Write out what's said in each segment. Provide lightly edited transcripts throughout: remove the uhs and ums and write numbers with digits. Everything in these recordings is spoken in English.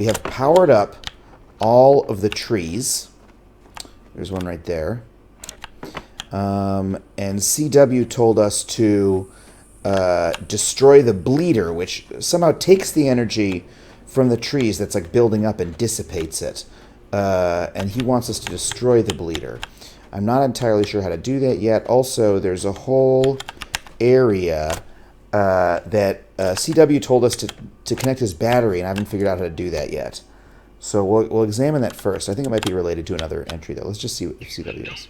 we have powered up all of the trees. There's one right there. And CW told us to destroy the bleeder, which somehow takes the energy from the trees that's like building up and dissipates it. And he wants us to destroy the bleeder. I'm not entirely sure how to do that yet. Also, there's a whole area that CW told us to connect his battery, and I haven't figured out how to do that yet. So we'll examine that first. I think it might be related to another entry, though. Let's just see what CW is.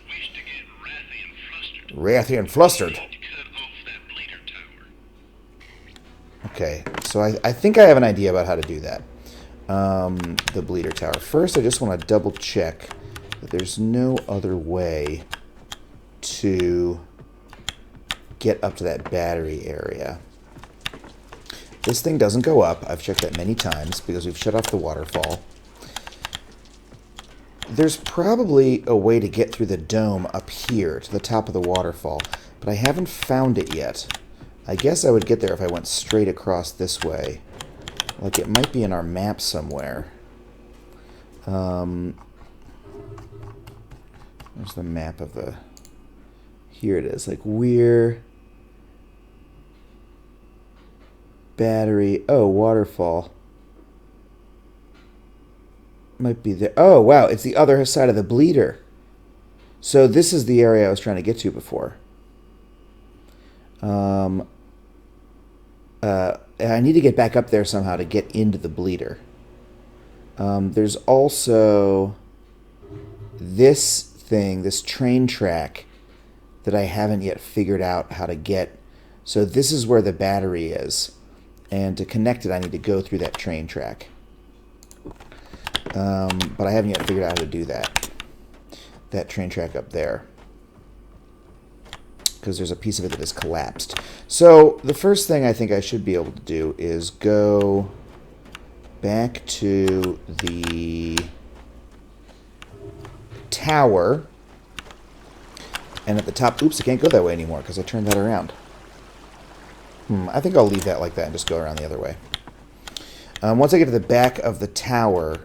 Wrathy and flustered. Okay, so I think I have an idea about how to do that. The bleeder tower. First, I just want to double check that there's no other way to get up to that battery area. This thing doesn't go up. I've checked that many times because we've shut off the waterfall. There's probably a way to get through the dome up here to the top of the waterfall, but I haven't found it yet. I guess I would get there if I went straight across this way. Like, it might be in our map somewhere. There's the map of the... Here it is. Like, we're... Battery... Oh, waterfall. Might be there. Oh, wow. It's the other side of the bleeder. So this is the area I was trying to get to before. I need to get back up there somehow to get into the bleeder. There's also this thing, this train track, that I haven't yet figured out how to get. So this is where the battery is. And to connect it, I need to go through that train track. But I haven't yet figured out how to do that. That train track up there. Because there's a piece of it that is collapsed. So the first thing I think I should be able to do is go back to the tower. And at the top... Oops, I can't go that way anymore because I turned that around. I think I'll leave that like that and just go around the other way. Once I get to the back of the tower,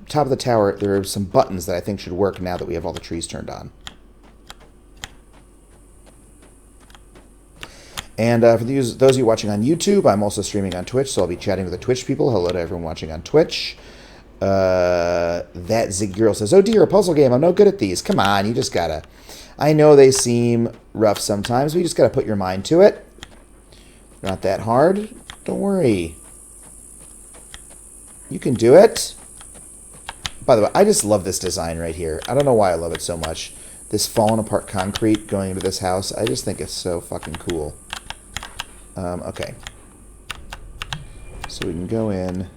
top of the tower, there are some buttons that I think should work now that we have all the trees turned on. And for those of you watching on YouTube, I'm also streaming on Twitch, so I'll be chatting with the Twitch people. Hello to everyone watching on Twitch. That Zig Girl says, "Oh dear, a puzzle game. I'm no good at these. Come on, you just gotta..." I know they seem rough sometimes, but you just gotta put your mind to it. Not that hard. Don't worry. You can do it. By the way, I just love this design right here. I don't know why I love it so much. This fallen apart concrete going into this house, I just think it's so fucking cool. Okay. So we can go in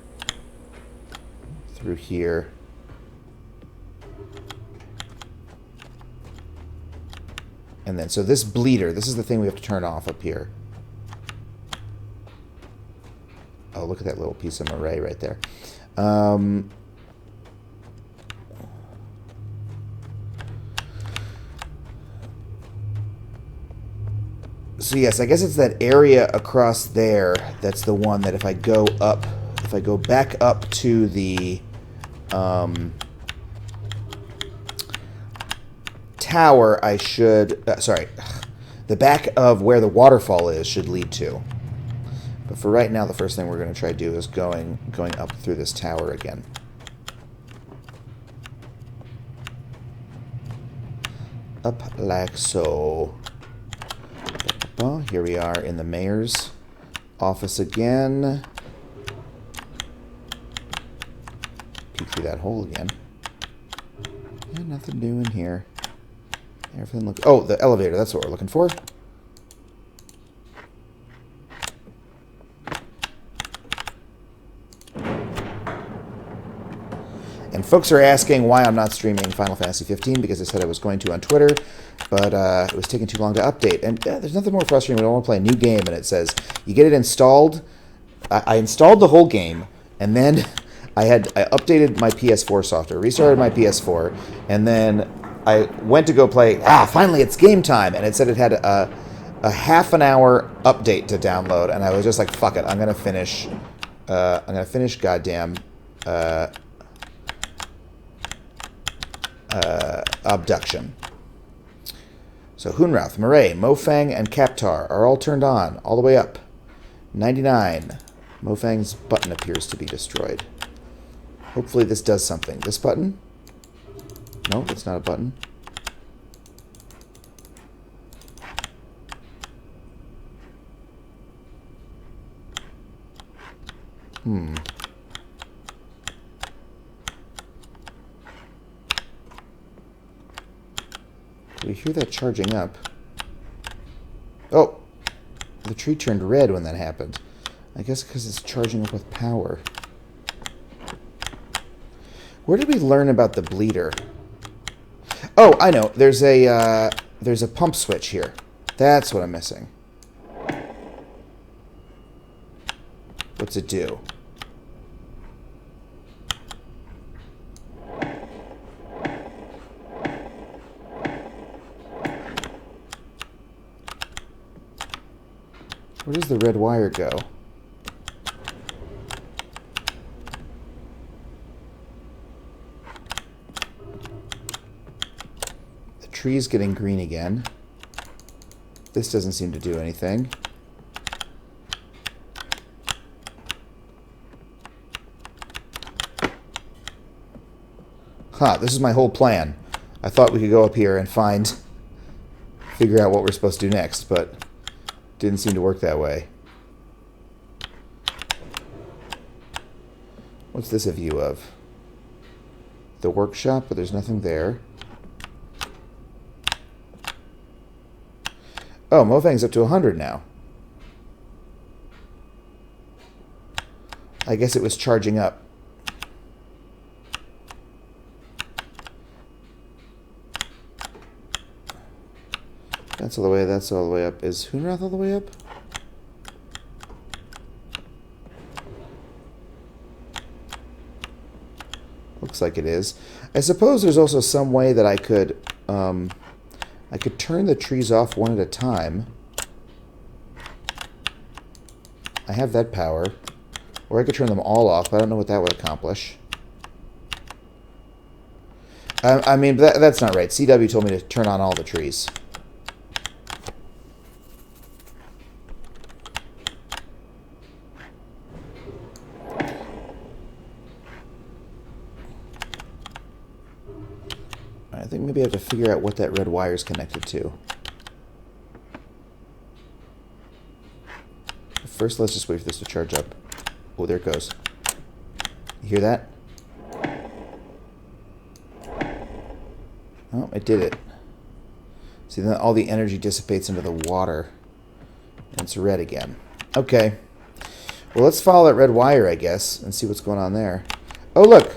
through here. And then, so this bleeder, this is the thing we have to turn off up here. Oh, look at that little piece of array right there. So yes, I guess it's that area across there that's the one that if I go up, if I go back up to the tower, I should, sorry, the back of where the waterfall is should lead to. But for right now, the first thing we're going to try to do is going up through this tower again. Up like so. Well, here we are in the mayor's office again. Peek through that hole again. Yeah, nothing new in here. Everything looks... Oh, the elevator. That's what we're looking for. And folks are asking why I'm not streaming Final Fantasy 15 because I said I was going to on Twitter, but it was taking too long to update. And there's nothing more frustrating when I want to play a new game and it says, you get it installed. I installed the whole game, and then I updated my PS4 software, restarted my PS4, and then I went to go play, finally it's game time, and it said it had a half an hour update to download, and I was just like, fuck it, I'm going to finish goddamn Obduction. So Hunrath, Murray, Mofang, and Kaptar are all turned on, all the way up. 99. Mofang's button appears to be destroyed. Hopefully this does something. This button? No, it's not a button. Do we hear that charging up? Oh! The tree turned red when that happened. I guess because it's charging up with power. Where did we learn about the bleeder? Oh, I know. There's a pump switch here. That's what I'm missing. What's it do? Where does the red wire go? The tree's getting green again. This doesn't seem to do anything. Huh, this is my whole plan. I thought we could go up here and figure out what we're supposed to do next, but didn't seem to work that way. What's this a view of? The workshop, but there's nothing there. Oh, Mofang's up to 100 now. I guess it was charging up. That's all the way, that's all the way up. Is Hunrath all the way up? Looks like it is. I suppose there's also some way that I could turn the trees off one at a time. I have that power. Or I could turn them all off, but I don't know what that would accomplish. I mean, that's not right. CW told me to turn on all the trees. I think maybe I have to figure out what that red wire is connected to. First, let's just wait for this to charge up. Oh, there it goes. You hear that? Oh, it did it. See, then all the energy dissipates into the water. And it's red again. Okay. Well, let's follow that red wire, I guess, and see what's going on there. Oh, look!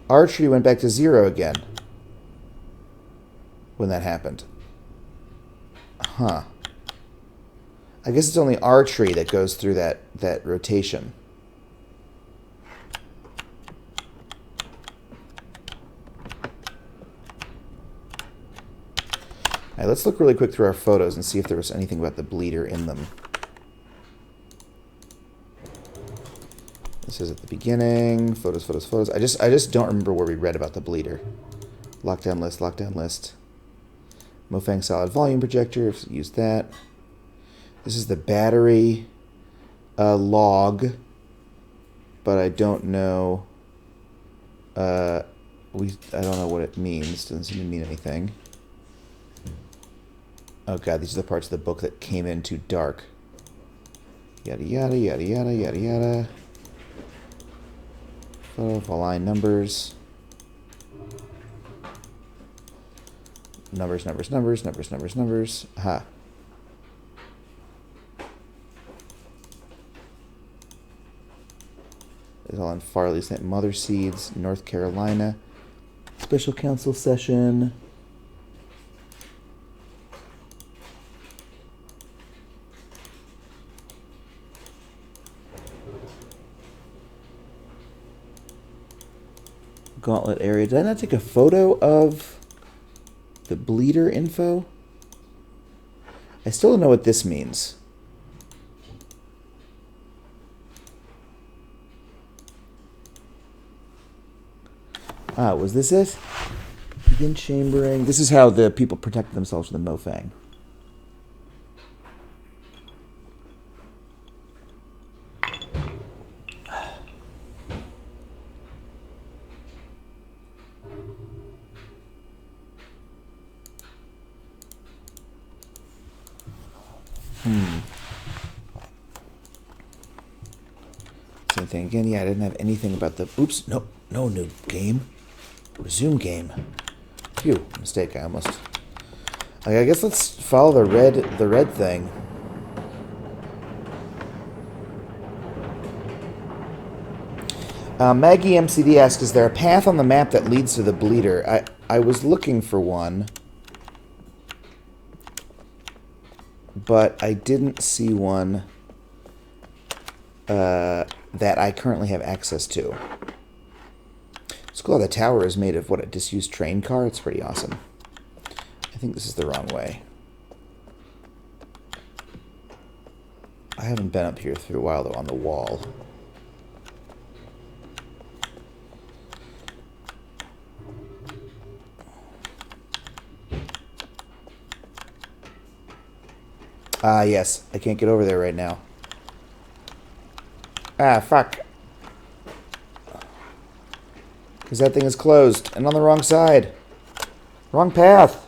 Our tree went back to 0 again. When that happened. Huh. I guess it's only our tree that goes through that rotation. Alright, let's look really quick through our photos and see if there was anything about the bleeder in them. This is at the beginning. Photos, photos, photos. I just don't remember where we read about the bleeder. Lockdown list, lockdown list. Mofang solid volume projector, use that. This is the battery log, but I don't know. I don't know what it means. Doesn't seem to mean anything. Oh god, these are the parts of the book that came in too dark. Yada yada yada yada yada yada. Photo of align numbers. Numbers, numbers, numbers, numbers, numbers, numbers. Aha. It's all on Farley's Mother Seeds, North Carolina. Special council session. Gauntlet area. Did I not take a photo of the bleeder info? I still don't know what this means. Was this it? Begin chambering. This is how the people protect themselves from the Mofang. Same thing again. Yeah, I didn't have anything about the... Oops. No new game. Resume game. Phew. Mistake. I almost... I guess let's follow the red thing. Maggie MCD asks, is there a path on the map that leads to the bleeder? I was looking for one, but I didn't see one that I currently have access to. It's cool how the tower is made of, what, a disused train car? It's pretty awesome. I think this is the wrong way. I haven't been up here for a while, though, on the wall. Ah, yes. I can't get over there right now. Ah, fuck. Because that thing is closed. And on the wrong side. Wrong path.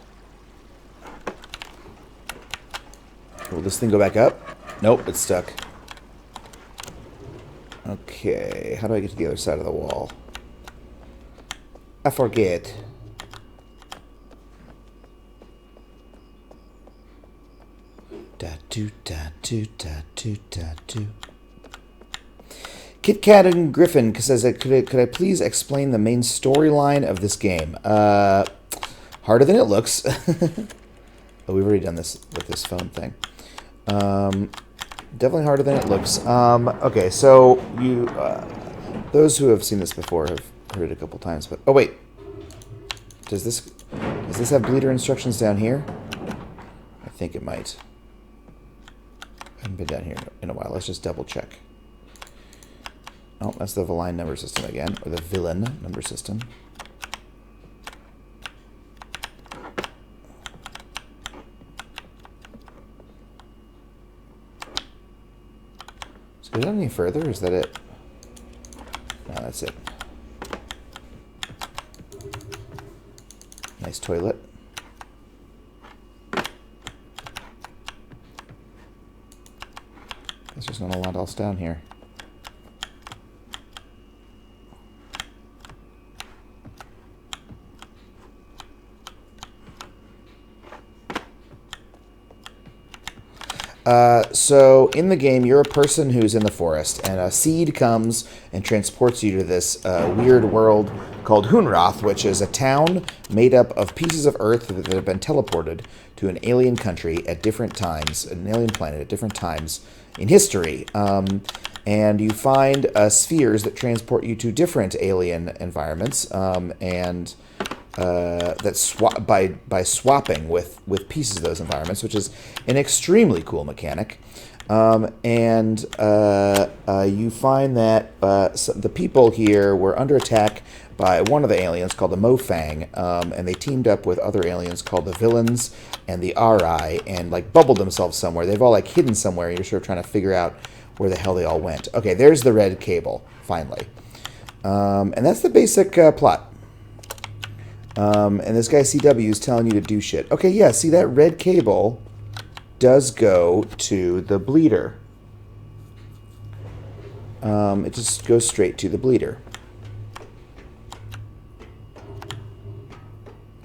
Will this thing go back up? Nope, it's stuck. Okay, how do I get to the other side of the wall? I forget. Da-do. Kit Kat and Griffin says, could I please explain the main storyline of this game? Harder than it looks. Oh, we've already done this with this phone thing. Definitely harder than it looks. Okay, so you, those who have seen this before have heard it a couple times, but, oh wait. Does this have bleeder instructions down here? I think it might. I haven't been down here in a while. Let's just double check. Oh, that's the villain number system again, or the villain number system. Is it any further, or is that it? No, that's it. Nice toilet. There's just not a lot else down here. So in the game, you're a person who's in the forest, and a seed comes and transports you to this weird world called Hunroth, which is a town made up of pieces of Earth that have been teleported to an alien country at different times, an alien planet at different times in history. And you find spheres that transport you to different alien environments, and that swap by swapping with pieces of those environments, which is an extremely cool mechanic. And you find that the people here were under attack by one of the aliens called the Mofang, and they teamed up with other aliens called the Villains and the Ri, and like bubbled themselves somewhere. They've all like hidden somewhere, and you're sort of trying to figure out where the hell they all went. Okay, there's the red cable, finally. And that's the basic plot. And this guy CW is telling you to do shit. Okay, yeah, see that red cable does go to the bleeder. It just goes straight to the bleeder.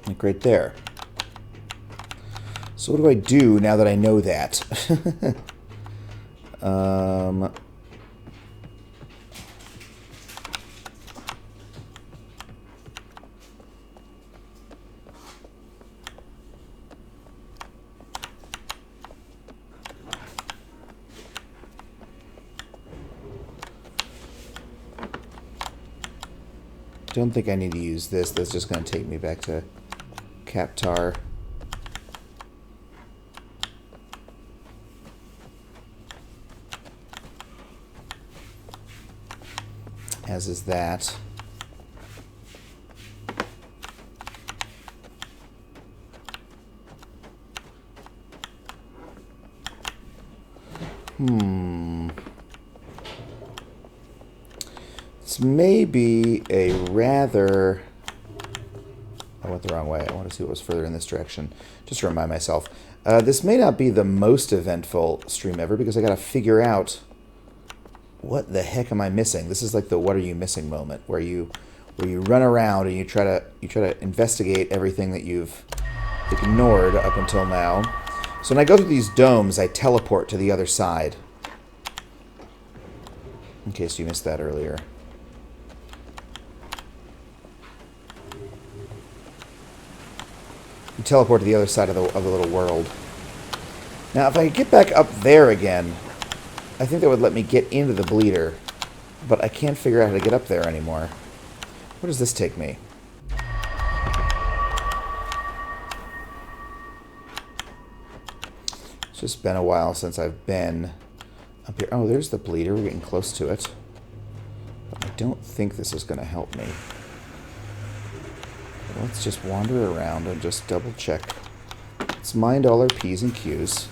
Like right there. So what do I do now that I know that? Don't think I need to use this. That's just going to take me back to Captar. As is that. This may be a rather... I went the wrong way. I want to see what was further in this direction. Just to remind myself. This may not be the most eventful stream ever because I got to figure out what the heck am I missing. This is like the "what are you missing" moment, where you run around and you try to investigate everything that you've ignored up until now. So when I go through these domes, I teleport to the other side. In case you missed that earlier. You teleport to the other side of the little world. Now, if I could get back up there again, I think that would let me get into the bleeder. But I can't figure out how to get up there anymore. Where does this take me? It's just been a while since I've been up here. Oh, there's the bleeder. We're getting close to it. But I don't think this is going to help me. Let's just wander around and just double check. Let's mind all our P's and Q's.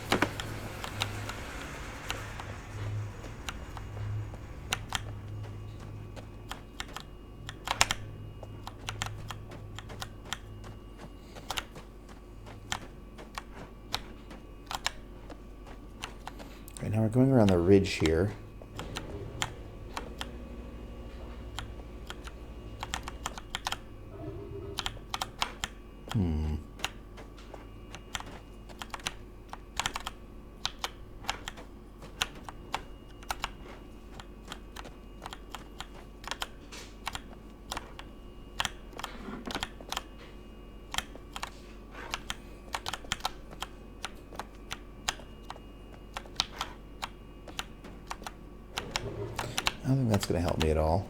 Okay, now we're going around the ridge here. I don't think that's going to help me at all.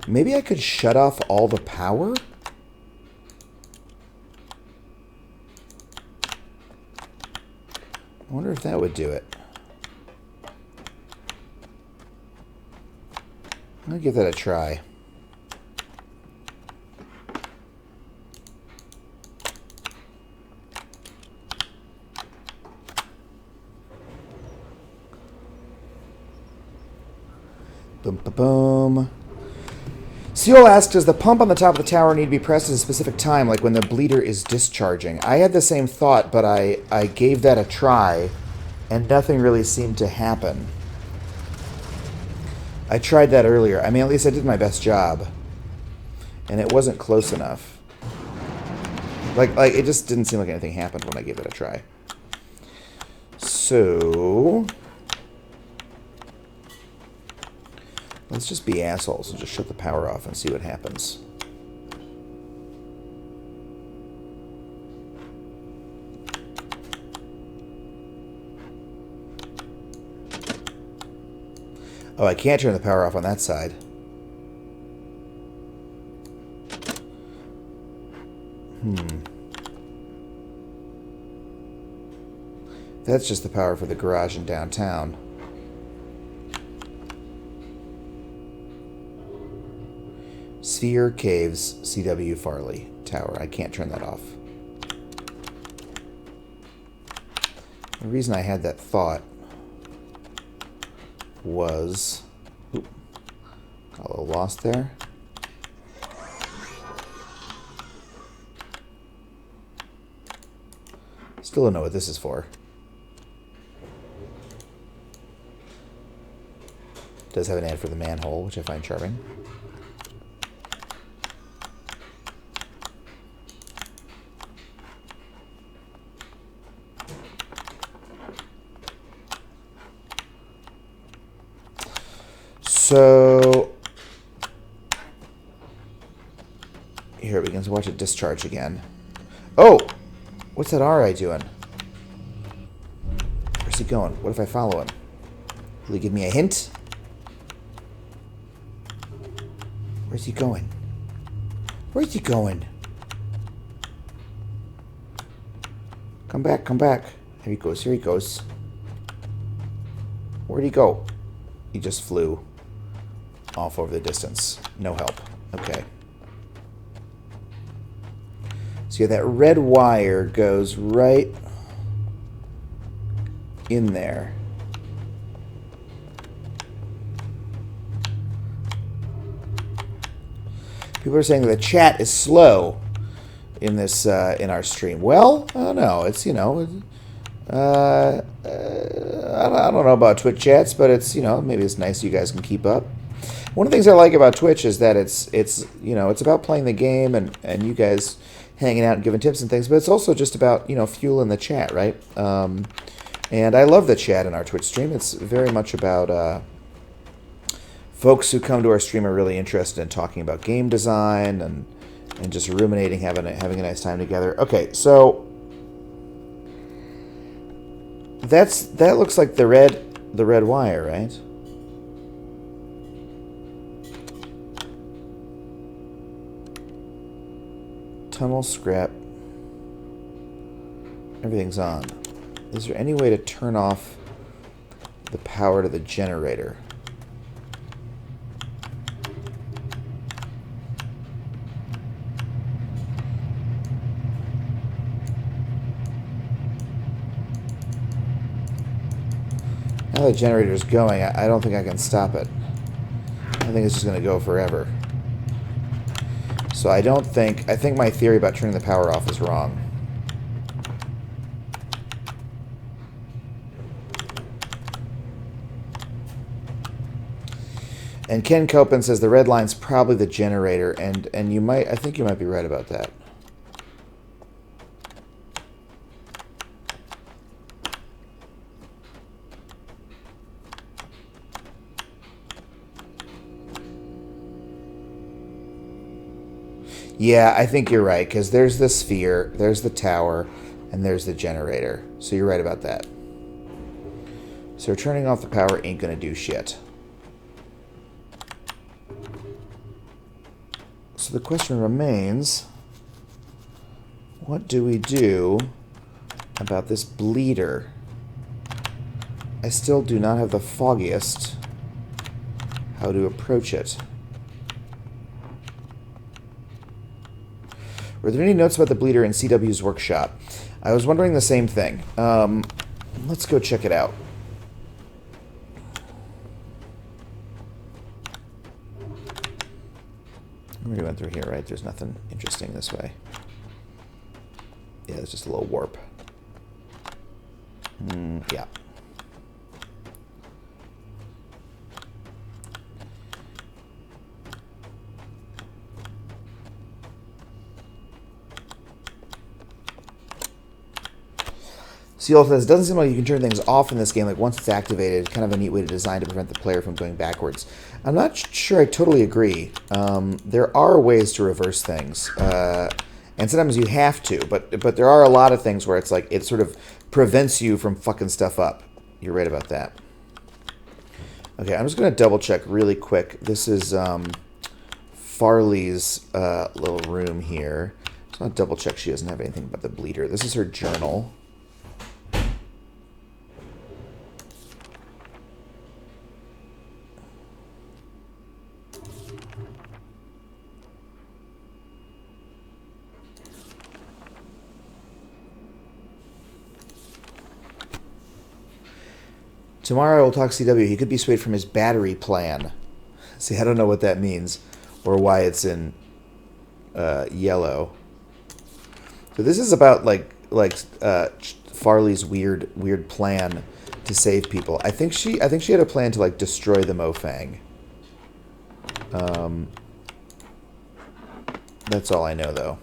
Maybe I could shut off all the power? I wonder if that would do it. I'll give that a try. Boom, boom, boom. Seal asks, does the pump on the top of the tower need to be pressed at a specific time, like when the bleeder is discharging? I had the same thought, but I gave that a try, and nothing really seemed to happen. I tried that earlier. I mean, at least I did my best job. And it wasn't close enough. Like it just didn't seem like anything happened when I gave it a try. So... let's just be assholes and just shut the power off and see what happens. Oh, I can't turn the power off on that side. That's just the power for the garage in downtown. Sphere Caves, C.W. Farley Tower. I can't turn that off. The reason I had that thought was... Oop, got a little lost there. Still don't know what this is for. Does have an ad for the manhole, which I find charming. So, here we can watch it discharge again. Oh! What's that RI doing? Where's he going? What if I follow him? Will he give me a hint? Where's he going? Where's he going? Come back, come back. Here he goes, here he goes. Where'd he go? He just flew off over the distance. No help. Okay. So yeah, that red wire goes right in there. People are saying that the chat is slow in this in our stream. Well, I don't know. It's, you know, I don't know about Twitch chats, but it's, you know, maybe it's nice you guys can keep up. One of the things I like about Twitch is that it's you know, it's about playing the game and you guys hanging out and giving tips and things, but it's also just about, you know, fueling the chat, right? And I love the chat in our Twitch stream. It's very much about folks who come to our stream are really interested in talking about game design and just ruminating, having a nice time together. Okay, so that looks like the red wire, right? Tunnel scrap. Everything's on. Is there any way to turn off the power to the generator? Now the generator's going, I don't think I can stop it. I think it's just going to go forever. So I think my theory about turning the power off is wrong. And Ken Copen says the red line's probably the generator, and I think you might be right about that. Yeah, I think you're right, because there's the sphere, there's the tower, and there's the generator. So you're right about that. So turning off the power ain't gonna do shit. So the question remains, what do we do about this bleeder? I still do not have the foggiest how to approach it. Were there any notes about the bleeder in CW's workshop? I was wondering the same thing. Let's go check it out. We went through here, right? There's nothing interesting this way. Yeah, there's just a little warp. Yeah. Seal says, it doesn't seem like you can turn things off in this game. Like, once it's activated, kind of a neat way to design to prevent the player from going backwards. I'm not sure I totally agree. There are ways to reverse things. And sometimes you have to. But there are a lot of things where it's like, it sort of prevents you from fucking stuff up. You're right about that. Okay, I'm just going to double check really quick. This is Farley's little room here. Just want to double check she doesn't have anything about the bleeder. This is her journal. Tomorrow I will talk CW. He could be swayed from his battery plan. See, I don't know what that means or why it's in yellow. So this is about like Farley's weird plan to save people. I think she had a plan to like destroy the Mofang. That's all I know though.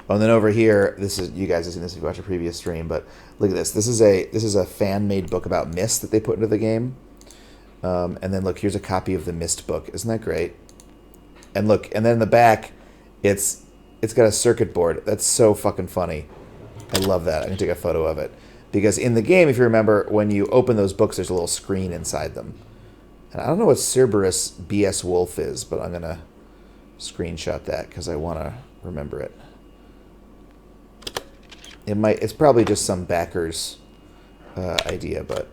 Oh, and then over here, this is, you guys have seen this if you watch a previous stream, but look at this. This is a fan-made book about Myst that they put into the game. And then look, here's a copy of the Myst book. Isn't that great? And look, and then in the back, it's got a circuit board. That's so fucking funny. I love that. I'm gonna take a photo of it. Because in the game, if you remember, when you open those books, there's a little screen inside them. And I don't know what Cerberus BS Wolf is, but I'm gonna screenshot that because I want to remember it. It's probably just some backer's idea, but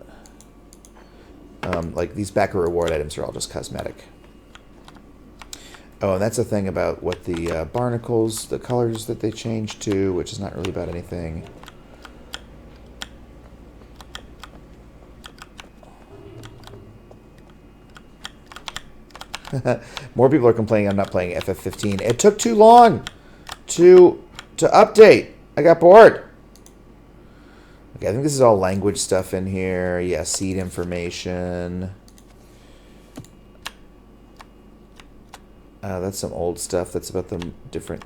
like these backer reward items are all just cosmetic. Oh, and that's the thing about what the barnacles, the colors that they changed to, which is not really about anything. More people are complaining I'm not playing FF15. It took too long to update. I got bored. Okay, I think this is all language stuff in here. Yeah, seed information. That's some old stuff. That's about the different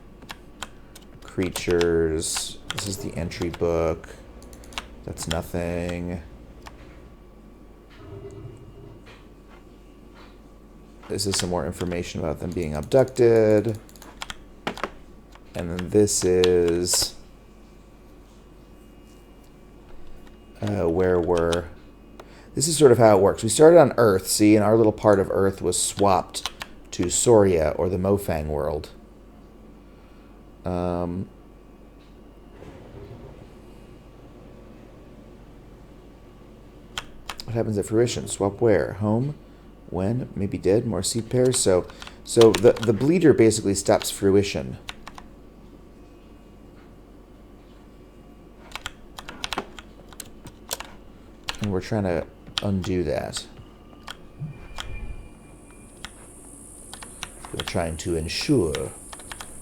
creatures. This is the entry book. That's nothing. This is some more information about them being abducted. And then this is where we're... This is sort of how it works. We started on Earth, see, and our little part of Earth was swapped to Soria, or the Mofang world. What happens at fruition? Swap where? Home? When? Maybe dead? More seed pairs? So the bleeder basically stops fruition. And we're trying to undo that. We're trying to ensure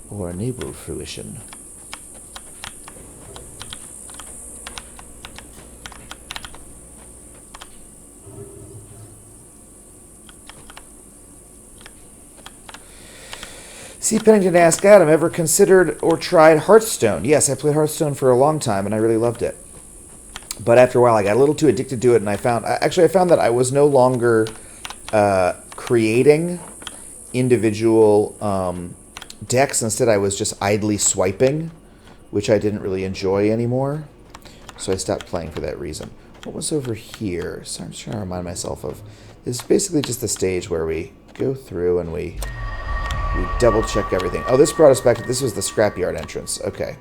or enable fruition. C. Pennington asked Adam, ever considered or tried Hearthstone? Yes, I played Hearthstone for a long time, and I really loved it. But after a while, I got a little too addicted to it, and I found that I was no longer creating individual decks. Instead, I was just idly swiping, which I didn't really enjoy anymore. So I stopped playing for that reason. What was over here? So I'm just trying to remind myself of. This is basically just the stage where we go through and we double check everything. Oh, this brought us back to, this was the scrapyard entrance. Okay.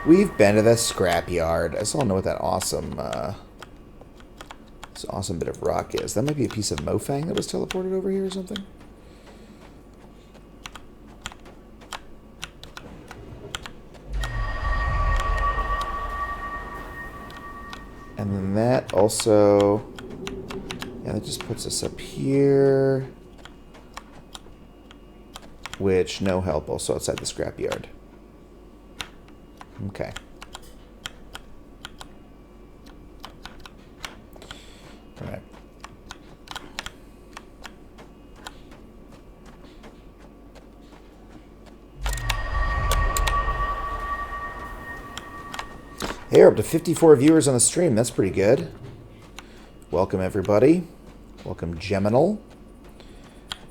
We've been to the scrapyard. I still don't know what that awesome, this awesome bit of rock is. That might be a piece of Mofang that was teleported over here or something. And then that also, yeah, that just puts us up here. Which, no help, also outside the scrapyard. Okay. All right. Hey, we're up to 54 viewers on the stream. That's pretty good. Welcome, everybody. Welcome, Geminal.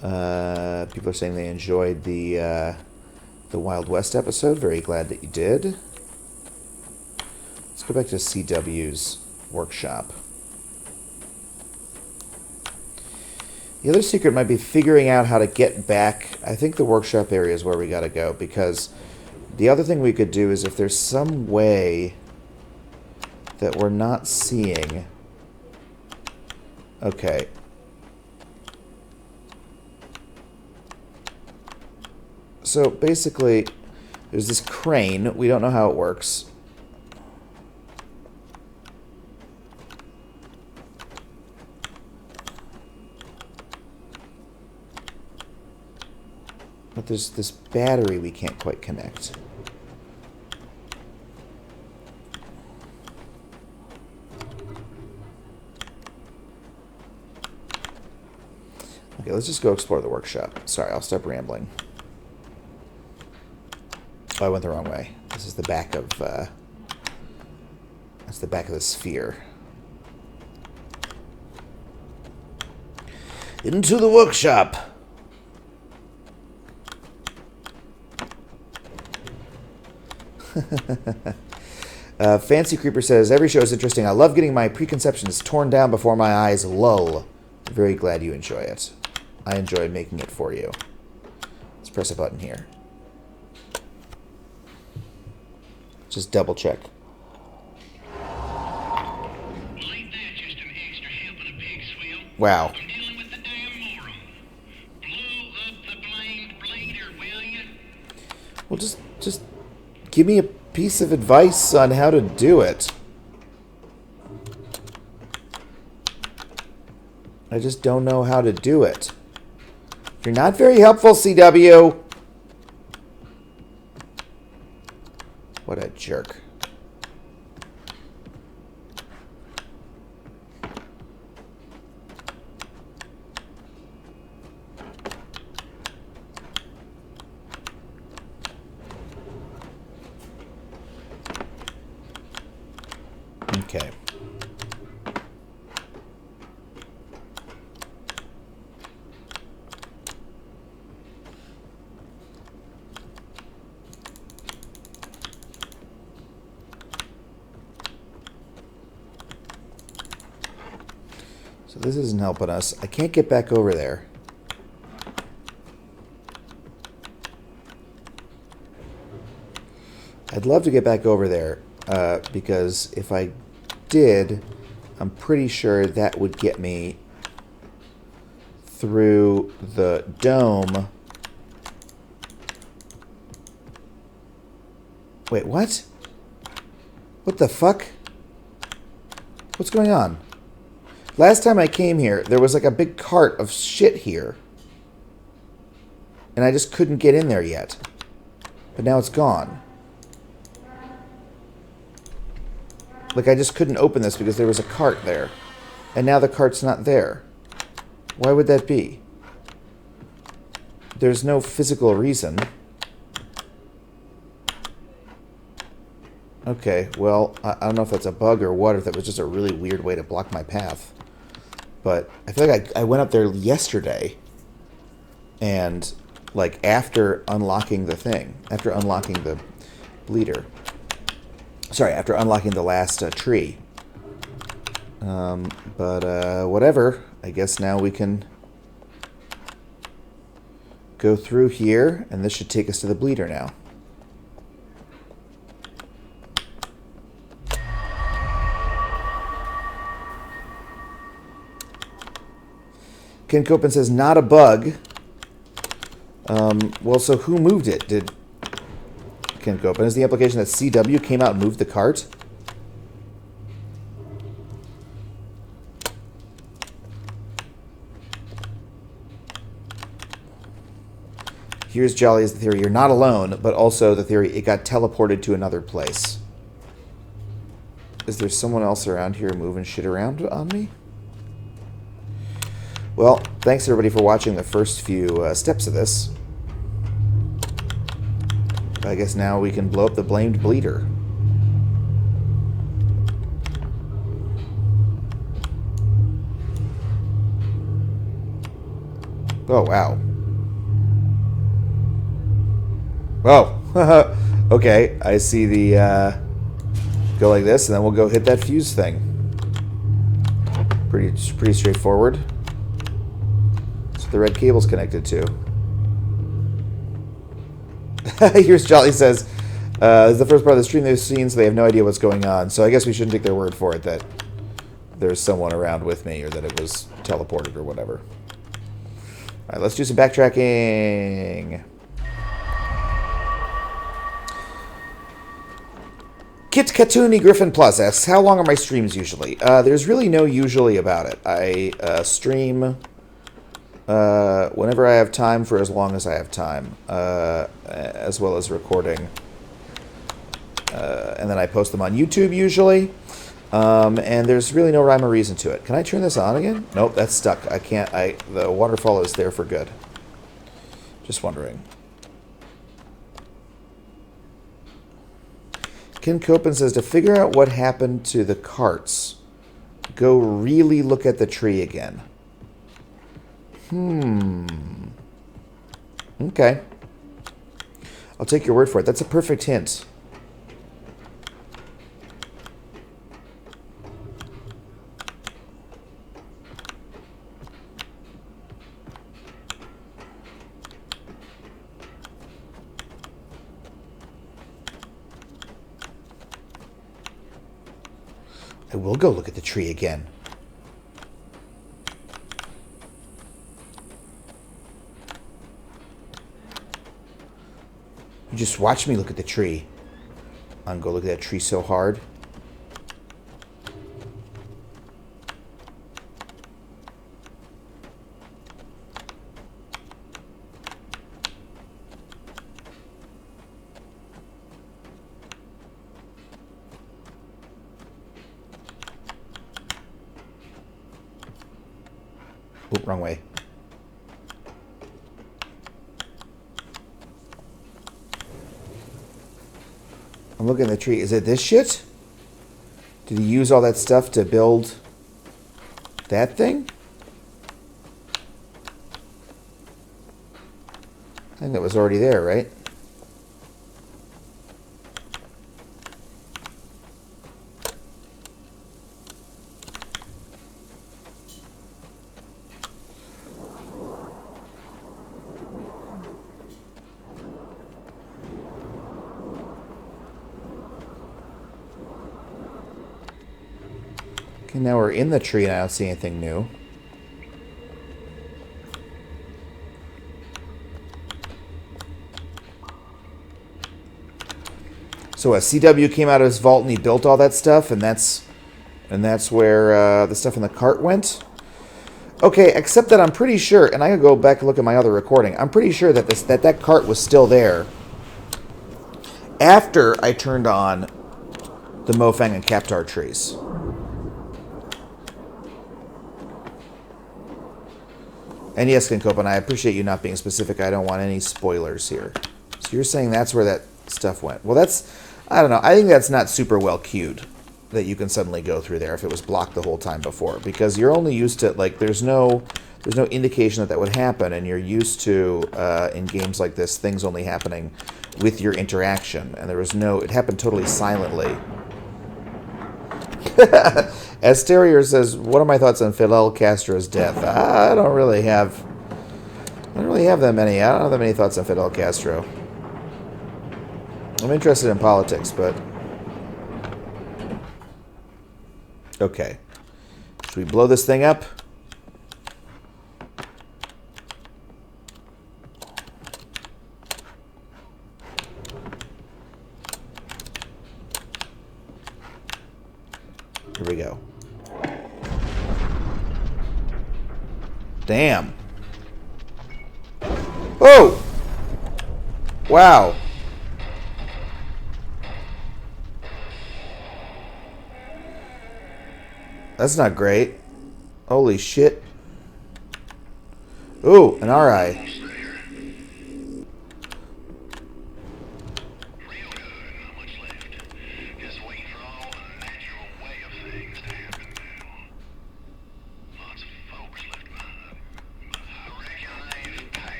People are saying they enjoyed the Wild West episode. Very glad that you did. Let's go back to CW's workshop. The other secret might be figuring out how to get back. I think the workshop area is where we got to go, because the other thing we could do is if there's some way that we're not seeing. Okay. So basically, there's this crane. We don't know how it works. But there's this battery we can't quite connect. Okay, let's just go explore the workshop. Sorry, I'll stop rambling. Oh, I went the wrong way. This is the back of, that's the back of the sphere. Into the workshop! Fancy Creeper says, every show is interesting. I love getting my preconceptions torn down before my eyes. Lull. Very glad you enjoy it. I enjoy making it for you. Let's press a button here. Just double check. Wow. give me a piece of advice on how to do it. I just don't know how to do it. You're not very helpful, CW. What a jerk. Okay. So this isn't helping us. I can't get back over there. I'd love to get back over there, because if I did, I'm pretty sure that would get me through the dome. Wait, what? What the fuck? What's going on? Last time I came here, there was like a big cart of shit here. And I just couldn't get in there yet. But now it's gone. Like, I just couldn't open this because there was a cart there. And now the cart's not there. Why would that be? There's no physical reason. Okay, well, I don't know if that's a bug or what, or if that was just a really weird way to block my path. But I feel like I went up there yesterday, and, like, after unlocking the thing, after unlocking the bleeder. Sorry, after unlocking the last tree. But whatever. I guess now we can go through here, and this should take us to the bleeder now. Ken Copen says, not a bug. Well, so who moved it? Did Ken Copen? Is the implication that CW came out and moved the cart? Here's Jolly as the theory. You're not alone, but also the theory it got teleported to another place. Is there someone else around here moving shit around on me? Well, thanks everybody for watching the first few steps of this. I guess now we can blow up the blamed bleeder. Oh, wow. Oh, okay. I see the, go like this, and then we'll go hit that fuse thing. Pretty straightforward. That's what the red cable's connected to. Here's Jolly says, this is the first part of the stream they've seen, so they have no idea what's going on. So I guess we shouldn't take their word for it that there's someone around with me, or that it was teleported, or whatever. Alright, let's do some backtracking. Kit Katuni Griffin Plus asks, how long are my streams usually? There's really no usually about it. I stream whenever I have time for as long as I have time, as well as recording. And then I post them on YouTube usually. And there's really no rhyme or reason to it. Can I turn this on again? Nope, that's stuck. I can't. The waterfall is there for good. Just wondering. Ken Copen says, to figure out what happened to the carts, go really look at the tree again. Okay. I'll take your word for it. That's a perfect hint. I will go look at the tree again. You just watch me look at the tree. I'm going to look at that tree so hard. Oh, wrong way. I'm looking at the tree. Is it this shit? Did he use all that stuff to build that thing? I think that was already there, right? Okay, now we're in the tree and I don't see anything new. So a CW came out of his vault and he built all that stuff, and that's where the stuff in the cart went. Okay, except that I'm pretty sure, and I can go back and look at my other recording. I'm pretty sure that that cart was still there after I turned on the Mofang and Kaptar trees. And yes, Kinkopan, I appreciate you not being specific. I don't want any spoilers here. So you're saying that's where that stuff went. Well, that's... I don't know. I think that's not super well cued that you can suddenly go through there if it was blocked the whole time before. Because you're only used to... Like, there's no indication that would happen. And you're used to, in games like this, things only happening with your interaction. And there was no... It happened totally silently. As Terrier says, what are my thoughts on Fidel Castro's death? I don't really have that many. I don't have that many thoughts on Fidel Castro. I'm interested in politics, but... Okay. Should we blow this thing up? Here we go. Damn. Oh! Wow. That's not great. Holy shit. Ooh, an RI.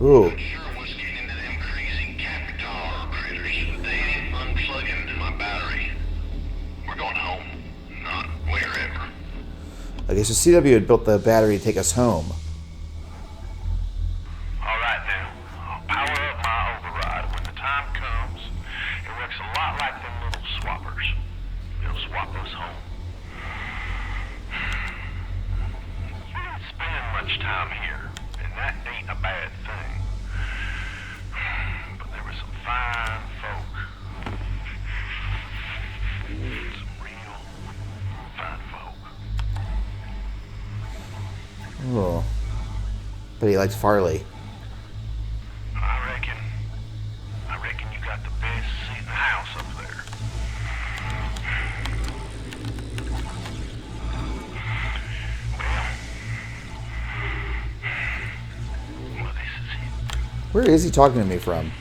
Ooh. Not sure what's getting into them crazy Capitar critters. They ain't unplugging my battery. We're going home, not wherever. I guess the CW had built the battery to take us home. All right now, I'll power up my override. When the time comes, it works a lot like them little swappers. It'll swap us home. You're not spending much time here, and that ain't a bad thing. But there were some fine folk. Some real fine folk. Oh. But he likes Farley. I reckon you got the best seat in the house up there. Well, this is it. Where is he talking to me from?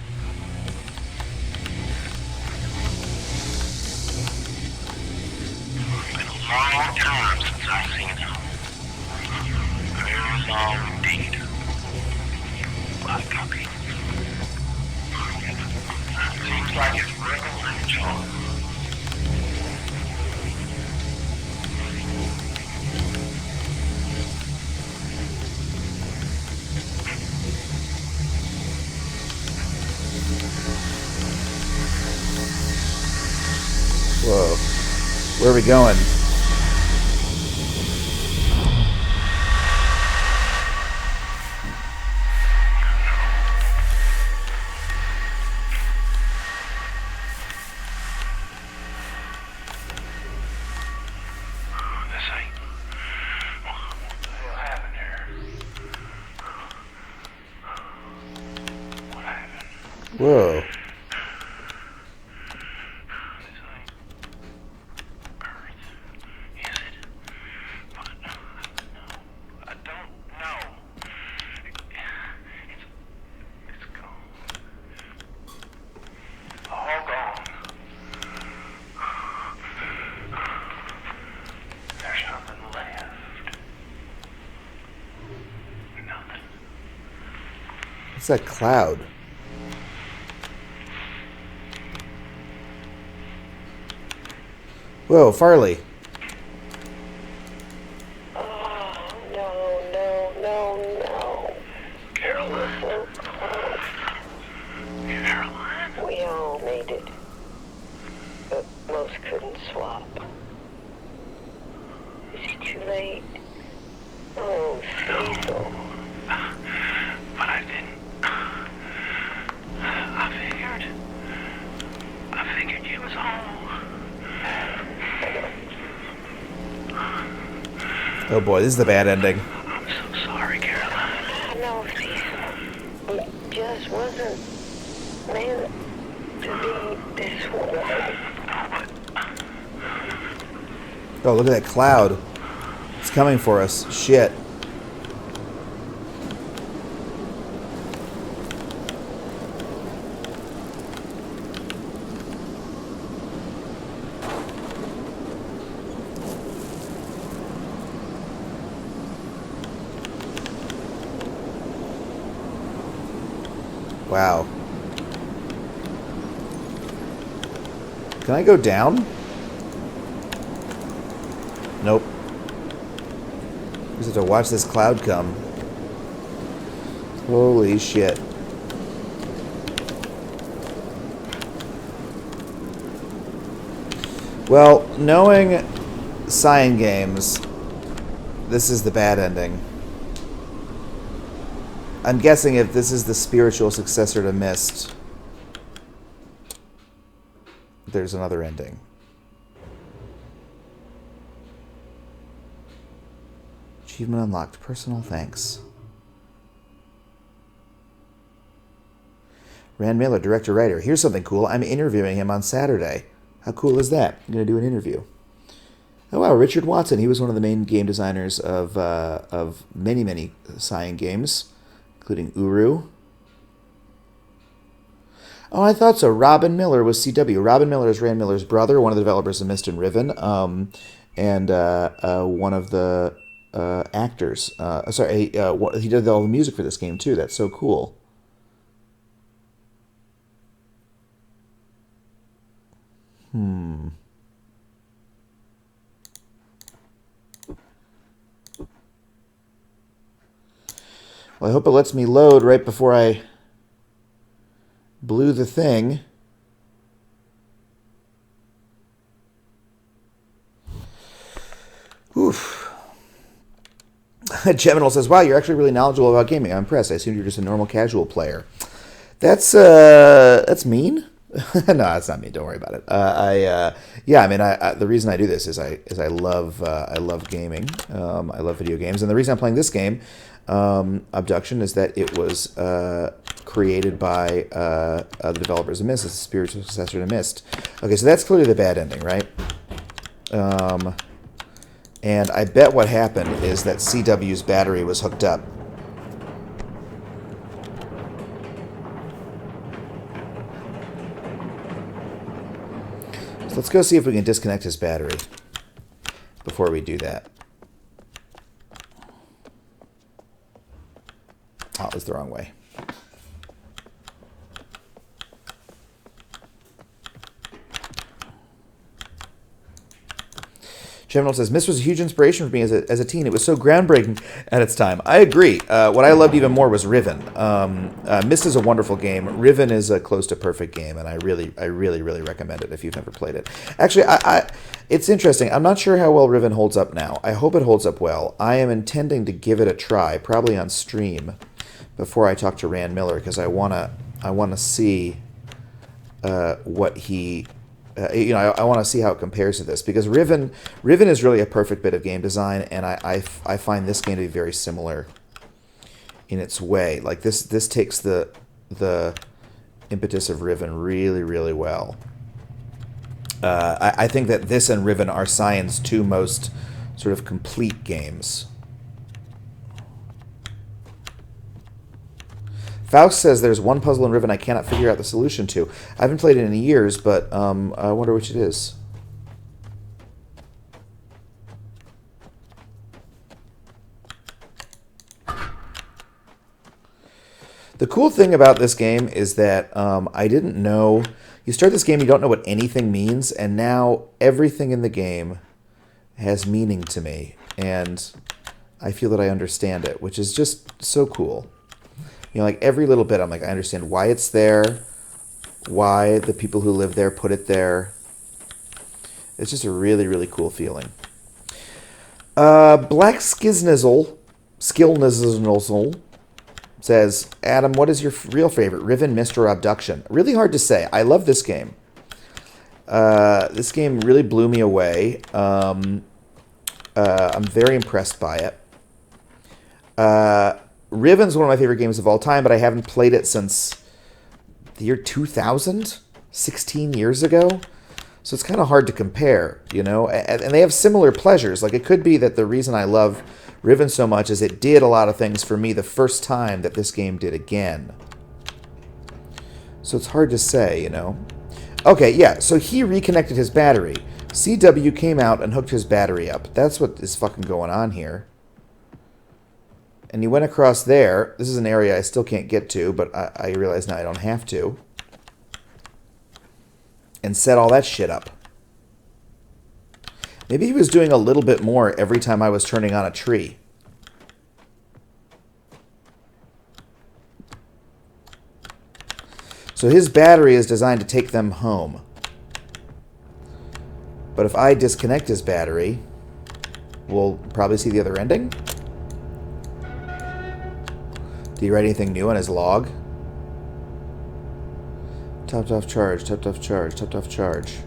Been a long time since I've seen him. Very long indeed. By copy. Seems like it's regular charm. Whoa. Where are we going? Whoa. What's that cloud? Whoa, Farley. Oh, no. Caroline. Caroline. We all made it. But most couldn't swap. Is it too late? Oh, Cecil. But I didn't. I figured you was home. Oh boy, this is the bad ending. I'm so sorry, Caroline. I know, Cecil. It just wasn't meant to be this way. Oh, look at that cloud. It's coming for us. Shit. Wow. Can I go down? Nope. Just have to watch this cloud come. Holy shit. Well, knowing Cyan Games, this is the bad ending. I'm guessing if this is the spiritual successor to Myst, there's another ending. Achievement unlocked. Personal thanks. Rand Miller, director, writer. Here's something cool. I'm interviewing him on Saturday. How cool is that? I'm going to do an interview. Oh wow, Richard Watson. He was one of the main game designers of many Cyan games, including Uru. Oh, I thought so. Robin Miller was CW. Robin Miller is Rand Miller's brother, one of the developers of Myst and Riven, and one of the actors. He did all the music for this game too. That's so cool. Well, I hope it lets me load right before I blew the thing. Oof. Geminal says, wow, you're actually really knowledgeable about gaming. I'm impressed. I assumed you're just a normal casual player. That's mean. No, that's not mean. Don't worry about it. The reason I do this is I love gaming. I love video games, and the reason I'm playing this game, Obduction, is that it was created by the developers of Myst. It's a spiritual successor to Myst. Okay, so that's clearly the bad ending, right? And I bet what happened is that CW's battery was hooked up. So let's go see if we can disconnect his battery before we do that. Oh, it was the wrong way. Geminal says, Myst was a huge inspiration for me as a teen. It was so groundbreaking at its time. I agree. What I loved even more was Riven. Myst is a wonderful game. Riven is a close to perfect game, and I really recommend it if you've never played it. Actually, it's interesting. I'm not sure how well Riven holds up now. I hope it holds up well. I am intending to give it a try, probably on stream, before I talk to Rand Miller, because I wanna see what he. I want to see how it compares to this, because Riven is really a perfect bit of game design, and I find this game to be very similar in its way. Like this takes the impetus of Riven really, really well. I think that this and Riven are Cyan's two most sort of complete games. Faust says there's one puzzle in Riven I cannot figure out the solution to. I haven't played it in years, but I wonder which it is. The cool thing about this game is that I didn't know... You start this game, you don't know what anything means, and now everything in the game has meaning to me, and I feel that I understand it, which is just so cool. You know, like every little bit, I'm like, I understand why it's there, why the people who live there put it there. It's just a really, really cool feeling. Black Skillnizzle says, Adam, what is your real favorite, Riven, Mist, or Obduction? Really hard to say. I love this game. This game really blew me away. I'm very impressed by it. Riven's one of my favorite games of all time, but I haven't played it since the year 2000, 16 years ago. So it's kind of hard to compare, you know? And they have similar pleasures. Like, it could be that the reason I love Riven so much is it did a lot of things for me the first time that this game did again. So it's hard to say, you know? Okay, yeah, so he reconnected his battery. CW came out and hooked his battery up. That's what is fucking going on here. And he went across there. This is an area I still can't get to, but I realize now I don't have to. And set all that shit up. Maybe he was doing a little bit more every time I was turning on a tree. So his battery is designed to take them home. But if I disconnect his battery, we'll probably see the other ending. Did he write anything new on his log? Topped off charge, topped off charge, topped off charge.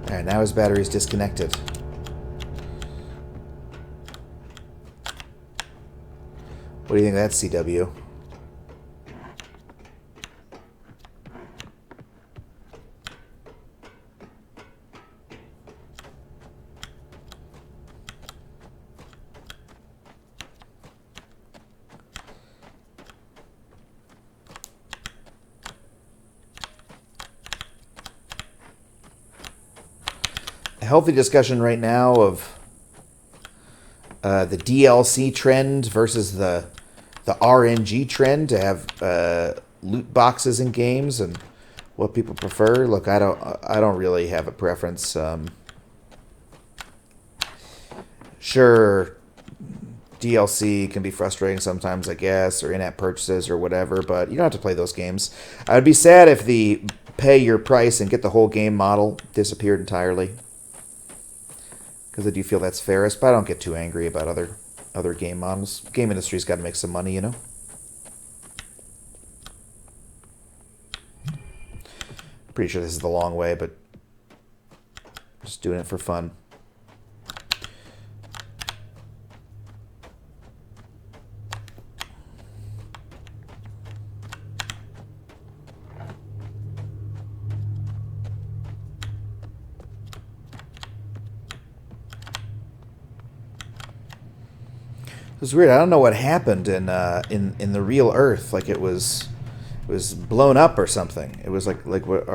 Alright, now his battery's disconnected. What do you think of that, CW? A healthy discussion right now of the DLC trend versus the RNG trend to have loot boxes in games and what people prefer. Look, I don't really have a preference. Sure, DLC can be frustrating sometimes, I guess, or in-app purchases or whatever, but you don't have to play those games. I would be sad if the pay your price and get the whole game model disappeared entirely. Because I do feel that's fairest, but I don't get too angry about other game models. Game industry's got to make some money, you know? Pretty sure this is the long way, but just doing it for fun. It was weird. I don't know what happened in the real Earth. Like it was blown up or something. It was like what?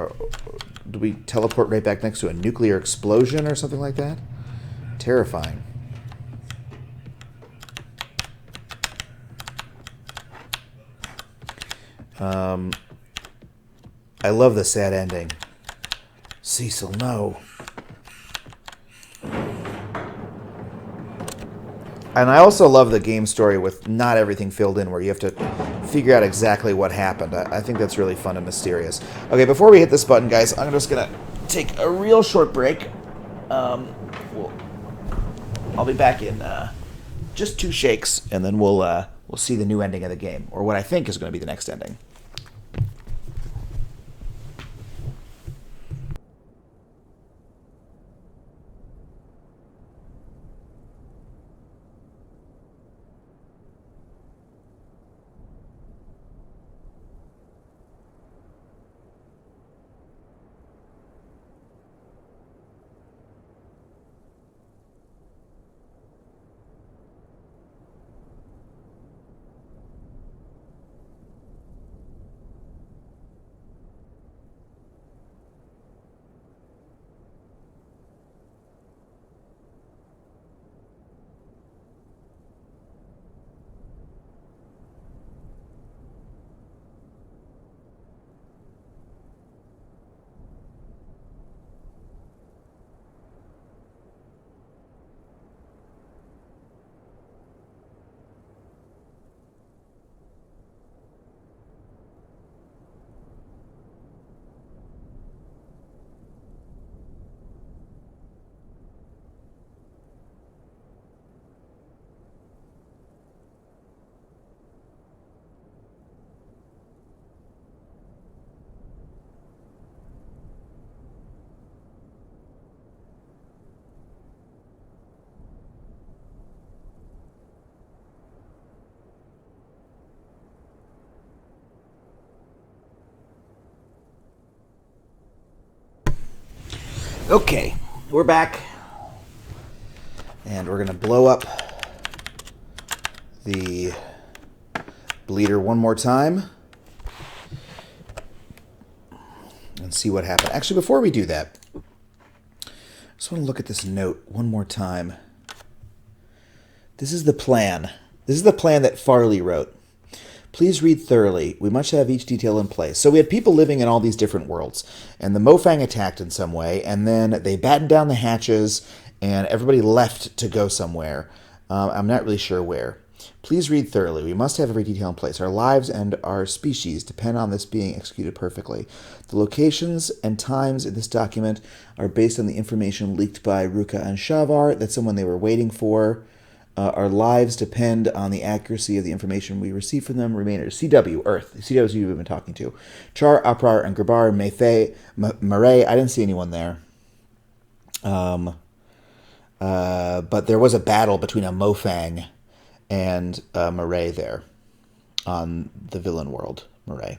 Did we teleport right back next to a nuclear explosion or something like that? Terrifying. I love the sad ending. Cecil, no. And I also love the game story with not everything filled in, where you have to figure out exactly what happened. I think that's really fun and mysterious. Okay, before we hit this button, guys, I'm just going to take a real short break. I'll be back in just 2 shakes, and then we'll see the new ending of the game, or what I think is going to be the next ending. Okay, we're back. And we're going to blow up the bleeder one more time. And see what happened. Actually, before we do that, I just want to look at this note one more time. This is the plan. This is the plan that Farley wrote. Please read thoroughly. We must have each detail in place. So we had people living in all these different worlds, and the Mofang attacked in some way, and then they battened down the hatches, and everybody left to go somewhere. I'm not really sure where. Please read thoroughly. We must have every detail in place. Our lives and our species depend on this being executed perfectly. The locations and times in this document are based on the information leaked by Ruka and Shavar. That's someone they were waiting for. Our lives depend on the accuracy of the information we receive from them. Remainers. CW, Earth. CW is who you've been talking to. Char, Aprar, and Grabar, Mayfei, Murray. I didn't see anyone there. But there was a battle between a Mofang and Murray there on the villain world. Murray.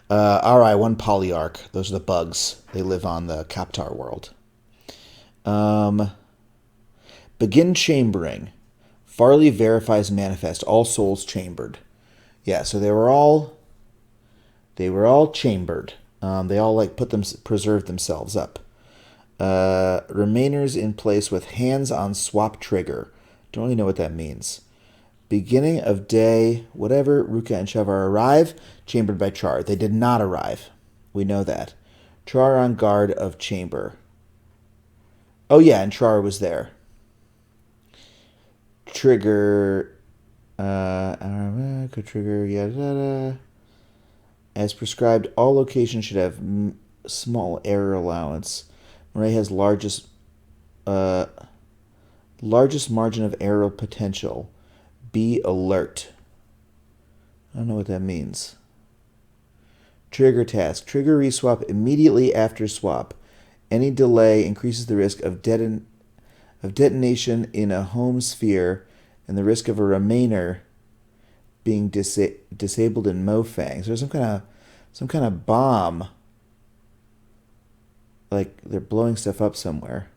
RI1 Polyarch. Those are the bugs. They live on the Kaptar world. Begin chambering. Farley verifies manifest. All souls chambered. Yeah, so they were all chambered. They all preserved themselves up. Remainers in place with hands on swap trigger. Don't really know what that means. Beginning of day, whatever, Ruka and Shavar arrive, chambered by Char. They did not arrive. We know that. Char on guard of chamber. Oh yeah, and Char was there. Trigger, could trigger, yada yada. As prescribed, all locations should have small error allowance. Murray has largest margin of error potential. Be alert. I don't know what that means. Trigger task. Trigger reswap immediately after swap. Any delay increases the risk of detonation in a home sphere and the risk of a remainer being disabled in Mofang. So there's some kind of bomb. Like they're blowing stuff up somewhere.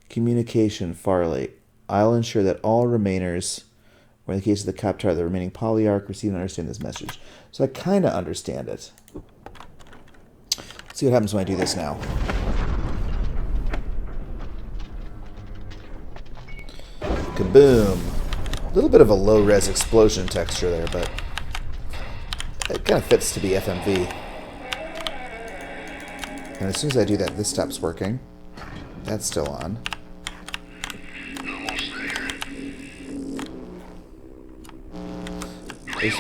Communication, Farley. I'll ensure that all remainers, or in the case of the Kaptar, the remaining Polyarch, receive and understand this message. So I kind of understand it. Let's see what happens when I do this now. Kaboom. A little bit of a low-res explosion texture there, but it kind of fits to be FMV. And as soon as I do that, this stops working. That's still on. There's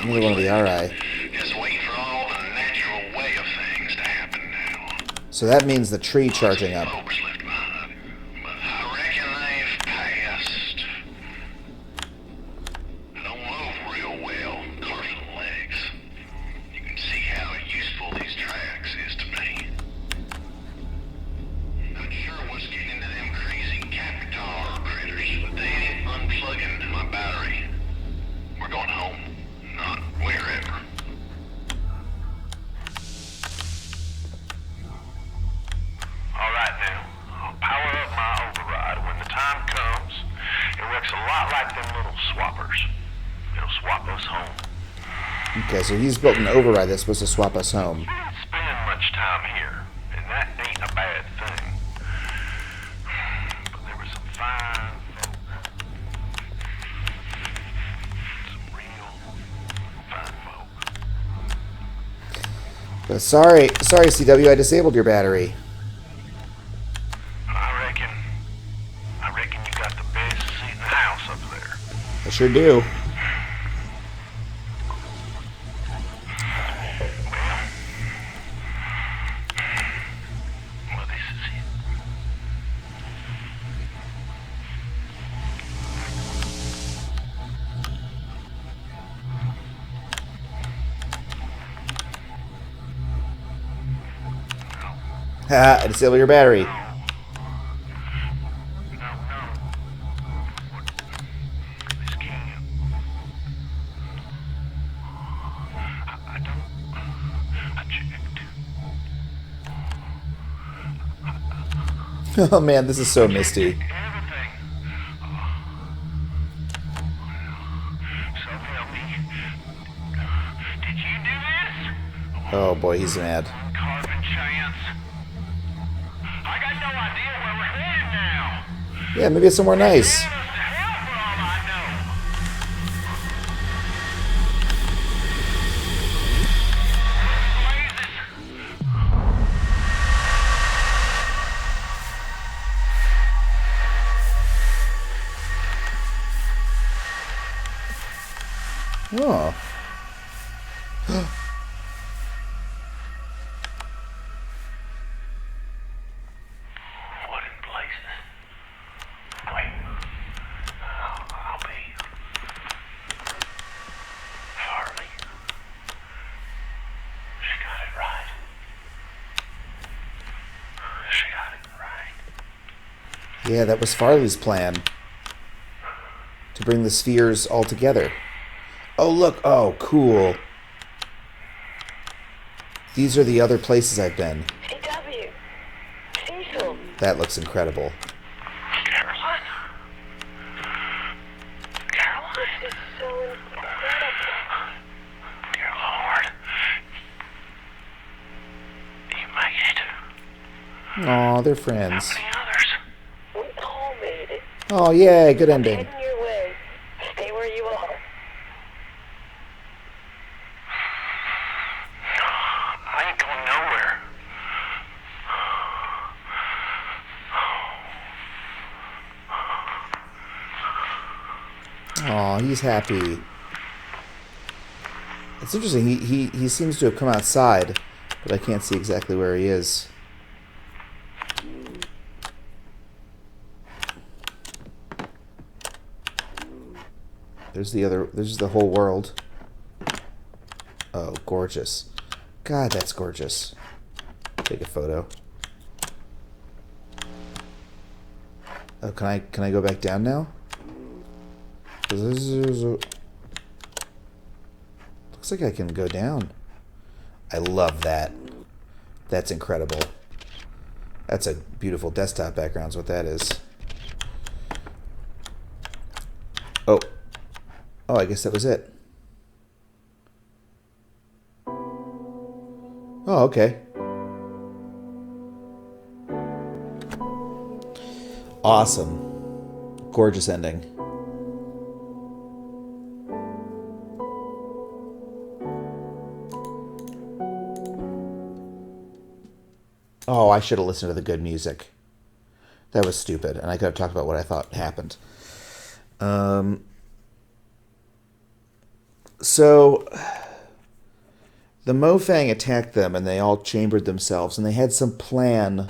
another one of the RI. Just waiting for all the natural way of things to happen now. So that means the tree charging up. Folks left behind, but I reckon they've passed. I don't move real well, carving legs. You can see how useful these tracks is to me. Not sure what's getting into them crazy Kaptar critters, but they ain't unplugging my battery. We're going home, not wherever. All right now, I'll power up my override. When the time comes, it works a lot like them little swappers. It'll swap us home. Okay, so he's built an override that's supposed to swap us home. We don't spend much time here, and that ain't a bad thing. But there were some fine folk. Some real fine folk. But sorry, CW, I disabled your battery. I reckon you got the best seat in the house up there. I sure do. Well, this is it. Ha! I disabled your battery. No. This can't. I don't. I checked. I Oh man, this is so misty. Everything. So help me. Did you do this? Oh boy, he's mad. Carving chance. I got no idea where we're headed now. Yeah, maybe it's somewhere nice. Send us to hell for all I know. Oh. What in places? Wait. I'll be Harley. She got it right. She got it right. Yeah, that was Farley's plan. To bring the spheres all together. Oh, look. Oh, cool. These are the other places I've been. CW. Cecil. That looks incredible. Caroline? Caroline? This is so incredible. Dear Lord. You made it. Aw, they're friends. How many others? We all made it. Oh, yay, good ending. Heading your way. Stay where you are. I ain't going nowhere. Aw, he's happy. It's interesting. He seems to have come outside, but I can't see exactly where he is. There's the whole world. Oh, gorgeous. God, that's gorgeous. Take a photo. Oh, can I go back down now? 'Cause this is looks like I can go down. I love that. That's incredible. That's a beautiful desktop background is what that is. Oh. Oh, I guess that was it. Oh, okay. Awesome. Gorgeous ending. Oh, I should have listened to the good music. That was stupid, and I could have talked about what I thought happened. So, the Mofang attacked them, and they all chambered themselves, and they had some plan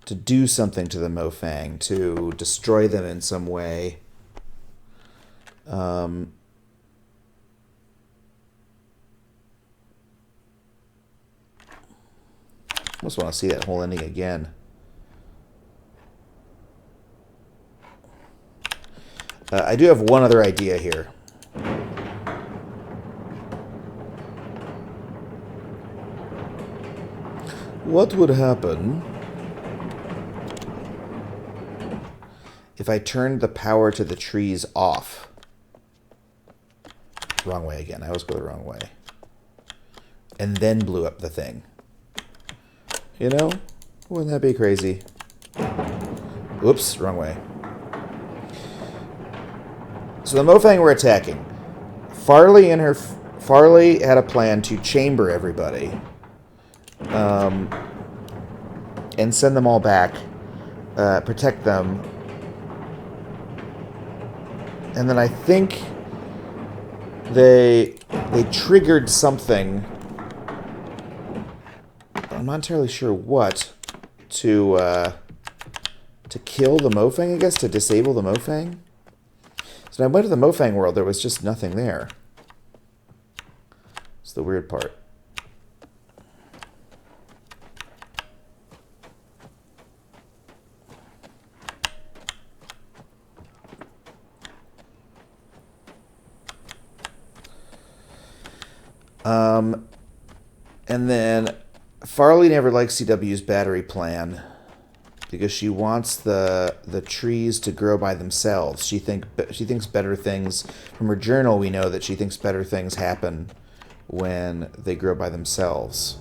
to do something to the Mofang, to destroy them in some way. Almost want to see that whole ending again. I do have one other idea here. What would happen if I turned the power to the trees off? Wrong way again. I always go the wrong way. And then blew up the thing. You know? Wouldn't that be crazy? Oops, wrong way. So the Mofang were attacking. Farley had a plan to chamber everybody. And send them all back. Protect them. And then I think they triggered something. I'm not entirely sure what to kill the Mofang, I guess, to disable the Mofang. So when I went to the Mofang world, there was just nothing there. It's the weird part. And then Farley never liked CW's battery plan because she wants the trees to grow by themselves. She thinks better things. From her journal, we know that she thinks better things happen when they grow by themselves.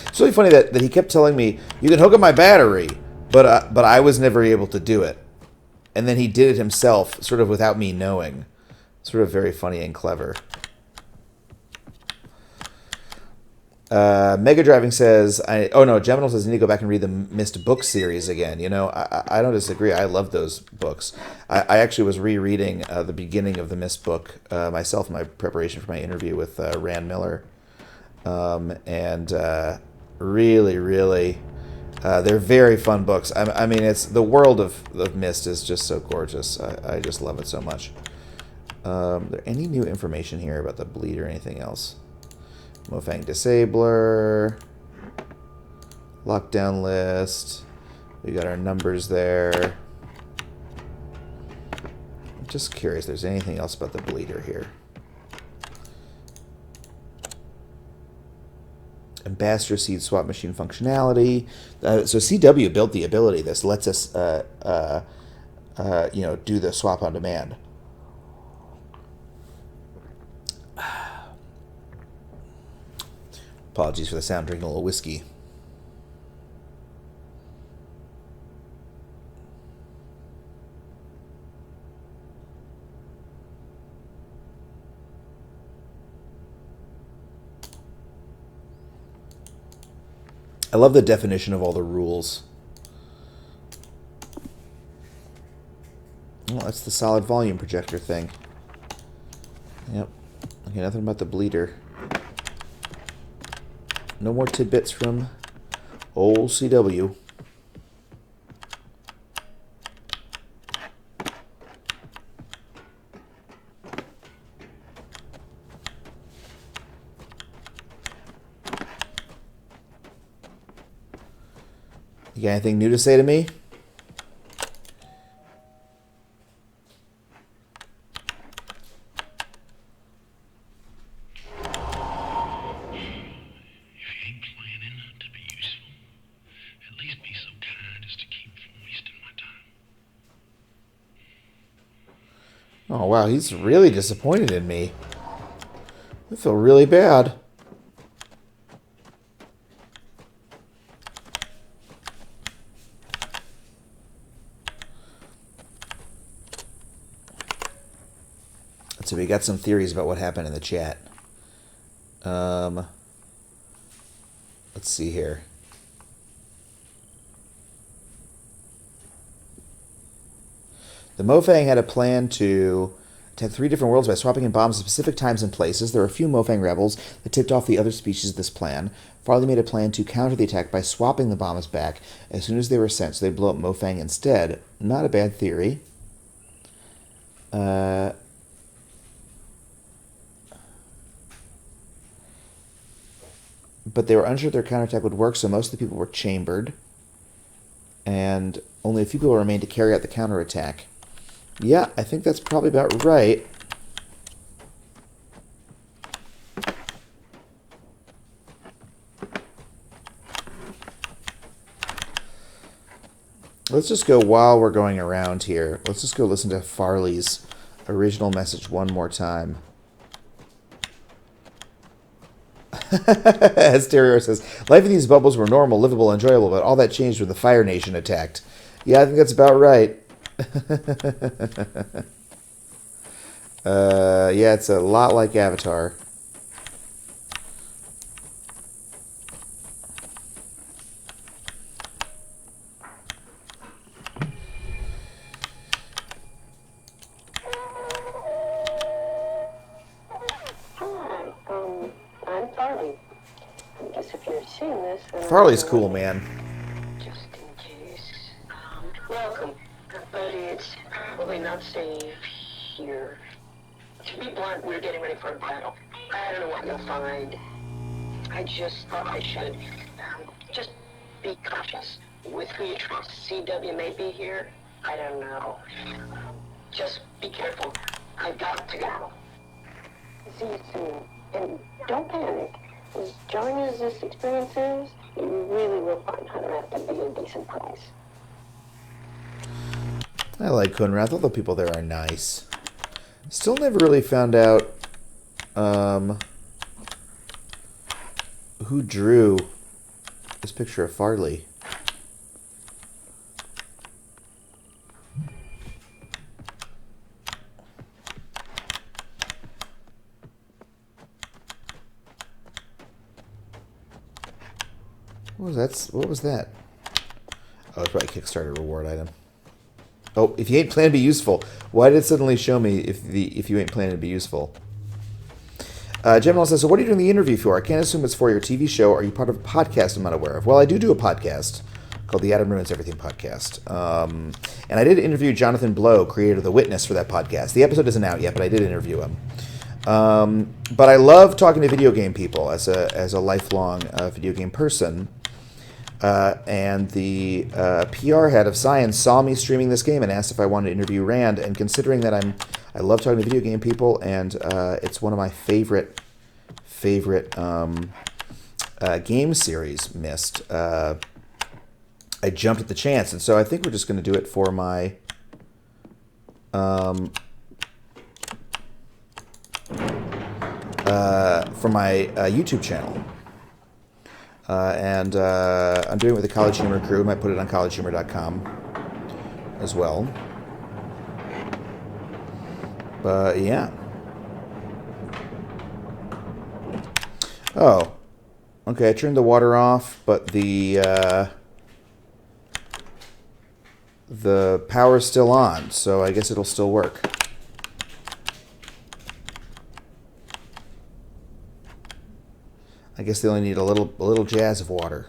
It's really funny that he kept telling me, you can hook up my battery, but I was never able to do it. And then he did it himself, sort of without me knowing. Sort of very funny and clever. Mega Driving says, Geminal says, I need to go back and read the Mist book series again. You know, I don't disagree. I love those books. I actually was rereading the beginning of the Mist book myself in my preparation for my interview with Rand Miller. Really, really, they're very fun books. I mean, it's the world of Mist is just so gorgeous. I just love it so much. There any new information here about the bleed or anything else? Mofang Disabler, lockdown list. We got our numbers there. I'm just curious if there's anything else about the bleeder here. Ambassador seed swap machine functionality. So CW built the ability. This lets us, do the swap on demand. Apologies for the sound. Drinking a little whiskey. I love the definition of all the rules. Well, that's the solid volume projector thing. Yep. Okay, nothing about the bleeder. No more tidbits from old CW. You got anything new to say to me? Oh, wow, he's really disappointed in me. I feel really bad. So we got some theories about what happened in the chat. Let's see here. The Mofang had a plan to attack 3 different worlds by swapping in bombs at specific times and places. There were a few Mofang rebels that tipped off the other species of this plan. Farley made a plan to counter the attack by swapping the bombs back as soon as they were sent, so they'd blow up Mofang instead. Not a bad theory. But they were unsure their counterattack would work, so most of the people were chambered. And only a few people remained to carry out the counterattack. Yeah, I think that's probably about right. Let's just go, while we're going around here, let's just go listen to Farley's original message one more time. As Stereo says, life in these bubbles were normal, livable, enjoyable, but all that changed when the Fire Nation attacked. Yeah, I think that's about right. Yeah, it's a lot like Avatar. Farley's cool, man. Just in case. Welcome, but it's probably not safe here. To be blunt, we're getting ready for a battle. I don't know what you'll find. I just thought I should just be cautious with who you trust. CW may be here. I don't know. Just be careful. I've got to go. See you soon. And don't panic. As jarring as this experience is, You really will find Hunter to be a decent price. I like Conover. All the people there are nice. Still never really found out who drew this picture of Farley. What was that? Oh, it's probably a Kickstarter reward item. Oh, if you ain't planning to be useful. Why did it suddenly show me if you ain't planning to be useful? Gemini says, so what are you doing the interview for? I can't assume it's for your TV show. Are you part of a podcast I'm not aware of? Well, I do a podcast called the Adam Ruins Everything podcast. And I did interview Jonathan Blow, creator of The Witness, for that podcast. The episode isn't out yet, but I did interview him. But I love talking to video game people as a lifelong video game person. And the PR head of Science saw me streaming this game and asked if I wanted to interview Rand. And considering that I love talking to video game people, and it's one of my favorite game series, Myst, I jumped at the chance. And so I think we're just going to do it for my YouTube channel. And I'm doing it with the College Humor crew. I might put it on collegehumor.com as well. But yeah. Oh. Okay, I turned the water off, but the power's still on, so I guess it'll still work. I guess they only need a little jazz of water.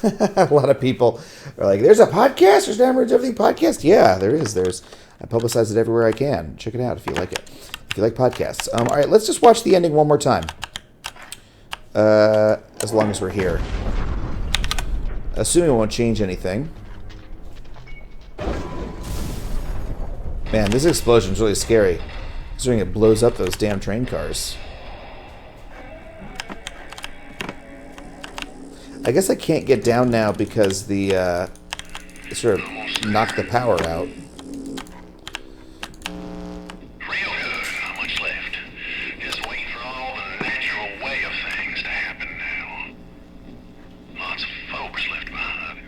A lot of people are like, "There's a podcast. There's an Average Everything podcast." Yeah, there is. I publicize it everywhere I can. Check it out if you like it. If you like podcasts. All right, let's just watch the ending one more time. As long as we're here, assuming it won't change anything. Man, this explosion's really scary, considering it blows up those damn train cars. I guess I can't get down now because the it sort of knocked the power out. Real good, not much left. Just waiting for all the natural way of things to happen now. Lots of folks left behind,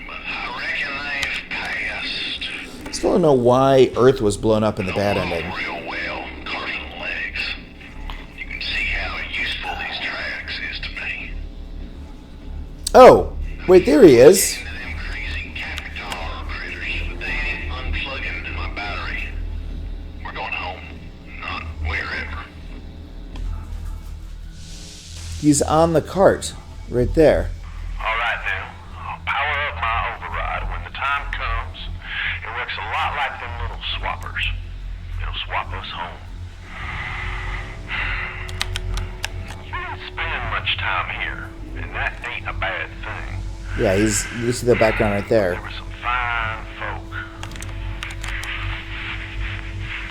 but I reckon they've passed. Still don't know why Earth was blown up in the bad ending. Real well, Carson legs. You can see how useful these tracks is to me. Oh, wait, there he is. Them crazy Capitar critters, but they ain't unplugging my battery. We're going home, not wherever. He's on the cart, right there. All right now, I'll power up my override. When the time comes, it works a lot like them little swappers. It'll swap us home. You don't spend much time here, and that ain't a bad thing. Yeah, you see the background right there. There were some fine folk.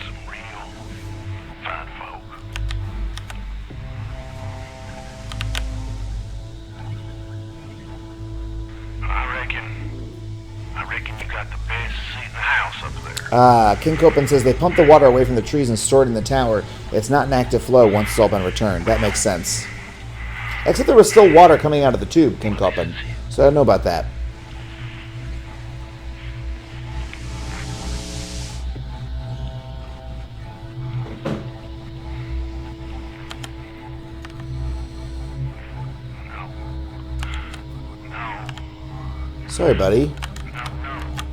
Some real fine folk. I reckon you got the best seat in the house up there. King Copen says they pump the water away from the trees and store it in the tower. It's not an active flow once it's all been returned. That makes sense. Except there was still water coming out of the tube, King Copen. So I don't know about that. Sorry, buddy.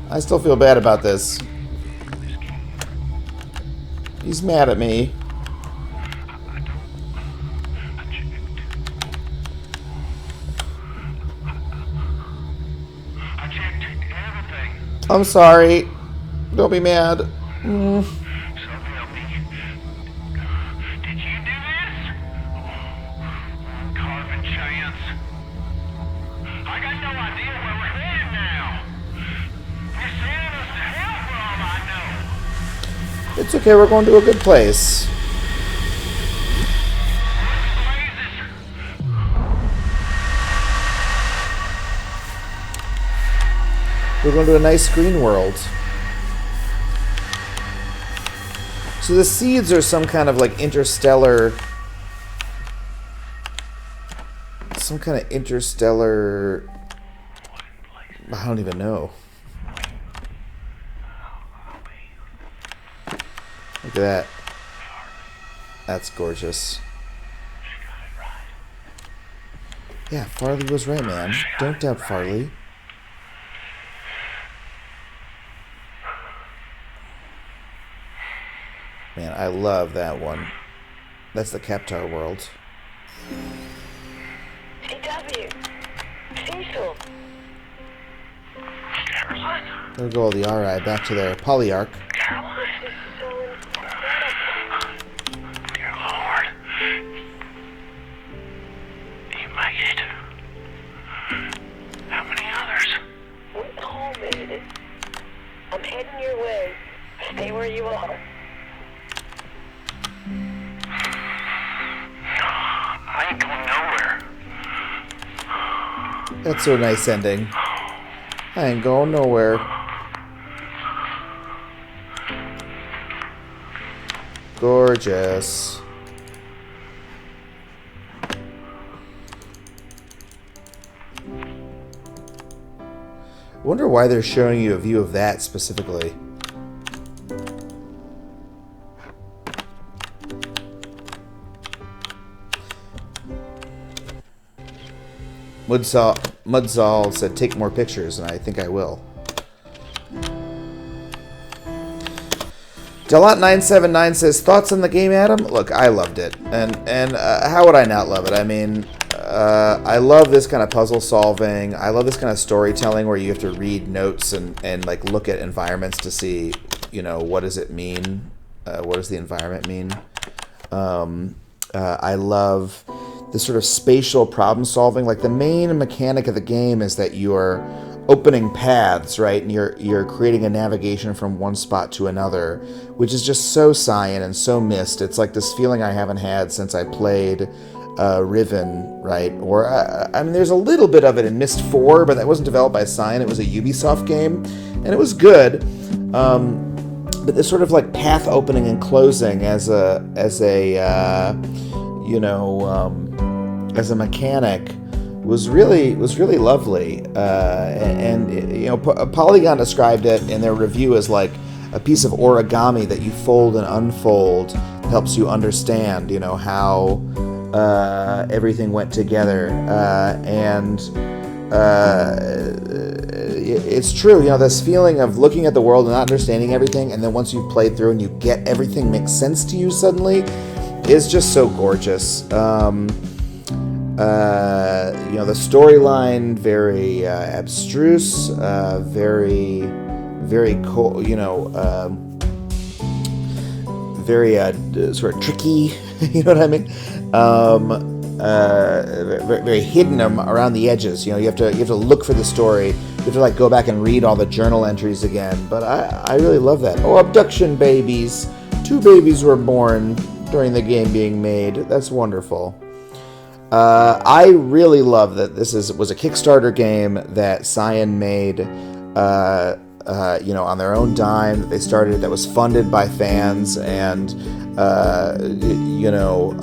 I still feel bad about this. He's mad at me. I'm sorry. Don't be mad. So help me. Did you do this? Carving chance. I got no idea where we're headed now. You're sending us to hell for all I know. It's okay, we're going to a good place. We're going to a nice green world. So the seeds are some kind of like interstellar... Some kind of interstellar... I don't even know. Look at that. That's gorgeous. Yeah, Farley was right, man. Don't doubt Farley. Man, I love that one. That's the Kaptar world. CW. Cecil. Caroline? There go all the RI back to their polyarch. Caroline? This is so incredible. Dear Lord. You make it. How many others? We all made it. I'm heading your way. Stay where you are. I ain't going nowhere. That's a nice ending. I ain't going nowhere. Gorgeous. Wonder why they're showing you a view of that specifically. Mudzal said, take more pictures, and I think I will. Delot979 says, thoughts on the game, Adam? Look, I loved it. And how would I not love it? I mean, I love this kind of puzzle solving. I love this kind of storytelling where you have to read notes and like look at environments to see, you know, what does it mean? What does the environment mean? I love the sort of spatial problem solving. Like the main mechanic of the game is that you're opening paths, right? And you're creating a navigation from one spot to another, which is just so cyan and so Myst. It's like this feeling I haven't had since I played Riven, right? Or I mean, there's a little bit of it in Myst 4, but that wasn't developed by Cyan. It was a Ubisoft game, and it was good. But this sort of like path opening and closing as a mechanic was really lovely. And you know, Polygon described it in their review as like a piece of origami that you fold and unfold, helps you understand, you know, how everything went together. It's true, you know, this feeling of looking at the world and not understanding everything, and then once you've played through and you get everything makes sense to you suddenly, is just so gorgeous. You know, the storyline, very abstruse, very cool, you know, very sort of tricky, you know what I mean? Very hidden around the edges. You know, you have to look for the story. You have to like go back and read all the journal entries again. But I really love that. Oh, abduction babies! 2 babies were born during the game being made. That's wonderful. I really love that this was a Kickstarter game that Cyan made. You know, on their own dime, that they started, that was funded by fans, and you know,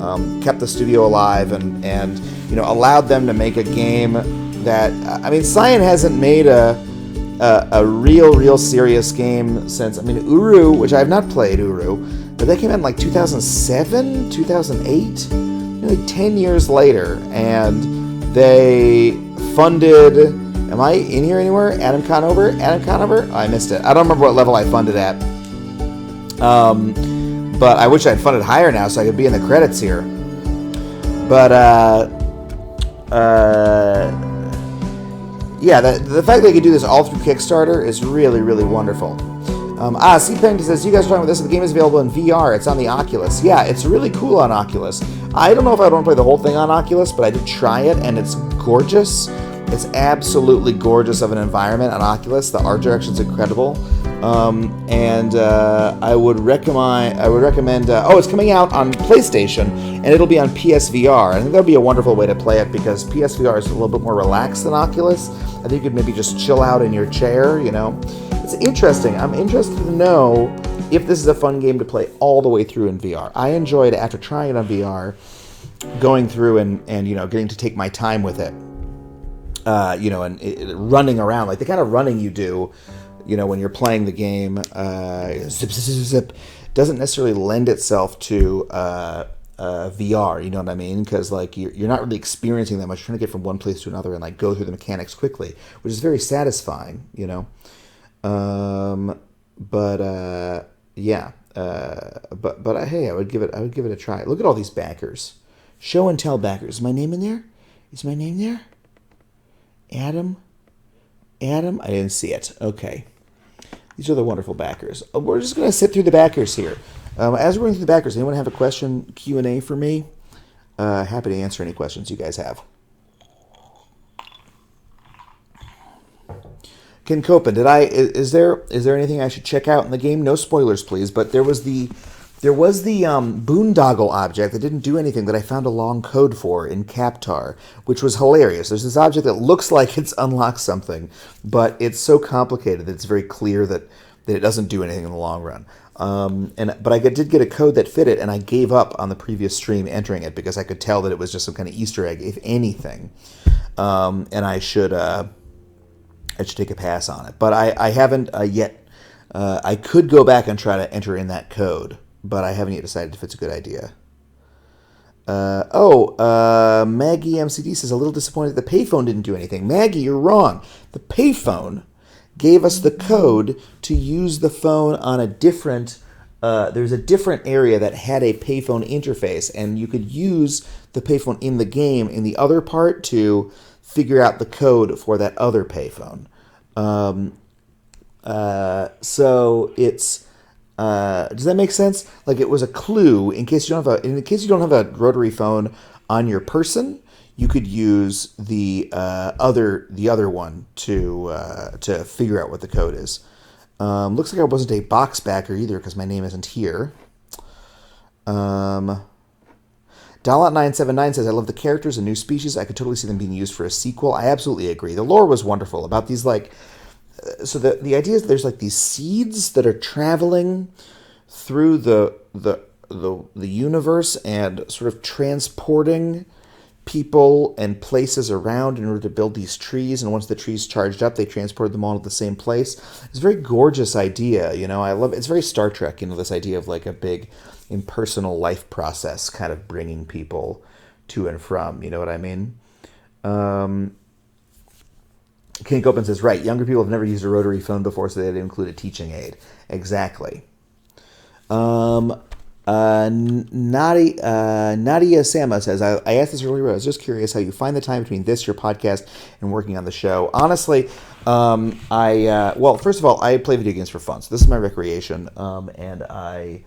kept the studio alive, and you know, allowed them to make a game that, I mean, Cyan hasn't made a real serious game since, I mean, Uru, which I have not played Uru, but that came out in like 2007, 2008, nearly 10 years later, and they funded. Am I in here anywhere? Adam Conover? Oh, I missed it. I don't remember what level I funded at. But I wish I'd funded higher now so I could be in the credits here. But, yeah, the fact that they could do this all through Kickstarter is really wonderful. C-Peng says, you guys are talking about this. The game is available in VR. It's on the Oculus. Yeah, it's really cool on Oculus. I don't know if I want to play the whole thing on Oculus, but I did try it, and it's gorgeous. It's absolutely gorgeous of an environment on Oculus. The art direction's incredible. I would recommend. It's coming out on PlayStation, and it'll be on PSVR. I think that'll be a wonderful way to play it because PSVR is a little bit more relaxed than Oculus. I think you could maybe just chill out in your chair. It's interesting. I'm interested to know if this is a fun game to play all the way through in VR. I enjoyed, after trying it on VR, going through and getting to take my time with it. And running around, like the kind of running you do, when you're playing the game, zip, zip, zip, zip, doesn't necessarily lend itself to VR. You know what I mean? Because like you're not really experiencing that much. You're trying to get from one place to another and like go through the mechanics quickly, which is very satisfying. Hey, I would give it a try. Look at all these backers, show and tell backers. Is my name in there? Is my name there? Adam, I didn't see it. Okay. These are the wonderful backers. We're just going to sit through the backers here. As we're going through the backers, anyone have a question, Q&A for me? Happy to answer any questions you guys have. Ken Copen, is there anything I should check out in the game? No spoilers, please, but there was the boondoggle object that didn't do anything that I found a long code for in Captar, which was hilarious. There's this object that looks like it's unlocked something, but it's so complicated that it's very clear that it doesn't do anything in the long run. But I did get a code that fit it, and I gave up on the previous stream entering it because I could tell that it was just some kind of Easter egg, if anything. And I should take a pass on it. But I haven't yet. I could go back and try to enter in that code, but I haven't yet decided if it's a good idea. Maggie MCD says, a little disappointed the payphone didn't do anything. Maggie, you're wrong. The payphone gave us the code to use the phone on a different... there's a different area that had a payphone interface, and you could use the payphone in the game in the other part to figure out the code for that other payphone. So it's... does that make sense? Like it was a clue in case you don't have a rotary phone on your person, you could use the other one to figure out what the code is. Looks like I wasn't a box backer either because my name isn't here. Dalot979 says, I love the characters and new species. I could totally see them being used for a sequel. I absolutely agree. The lore was wonderful about these so the idea is there's like these seeds that are traveling through the universe and sort of transporting people and places around in order to build these trees. And once the trees charged up, they transported them all to the same place. It's a very gorgeous idea. I love it. It's very Star Trek, this idea of like a big impersonal life process kind of bringing people to and from. You know what I mean? King Copen says, right, younger people have never used a rotary phone before, so they had to include a teaching aid. Exactly. Nadia Sama says, I asked this earlier, I was just curious how you find the time between this, your podcast, and working on the show. Honestly, first of all, I play video games for fun, so this is my recreation, and I...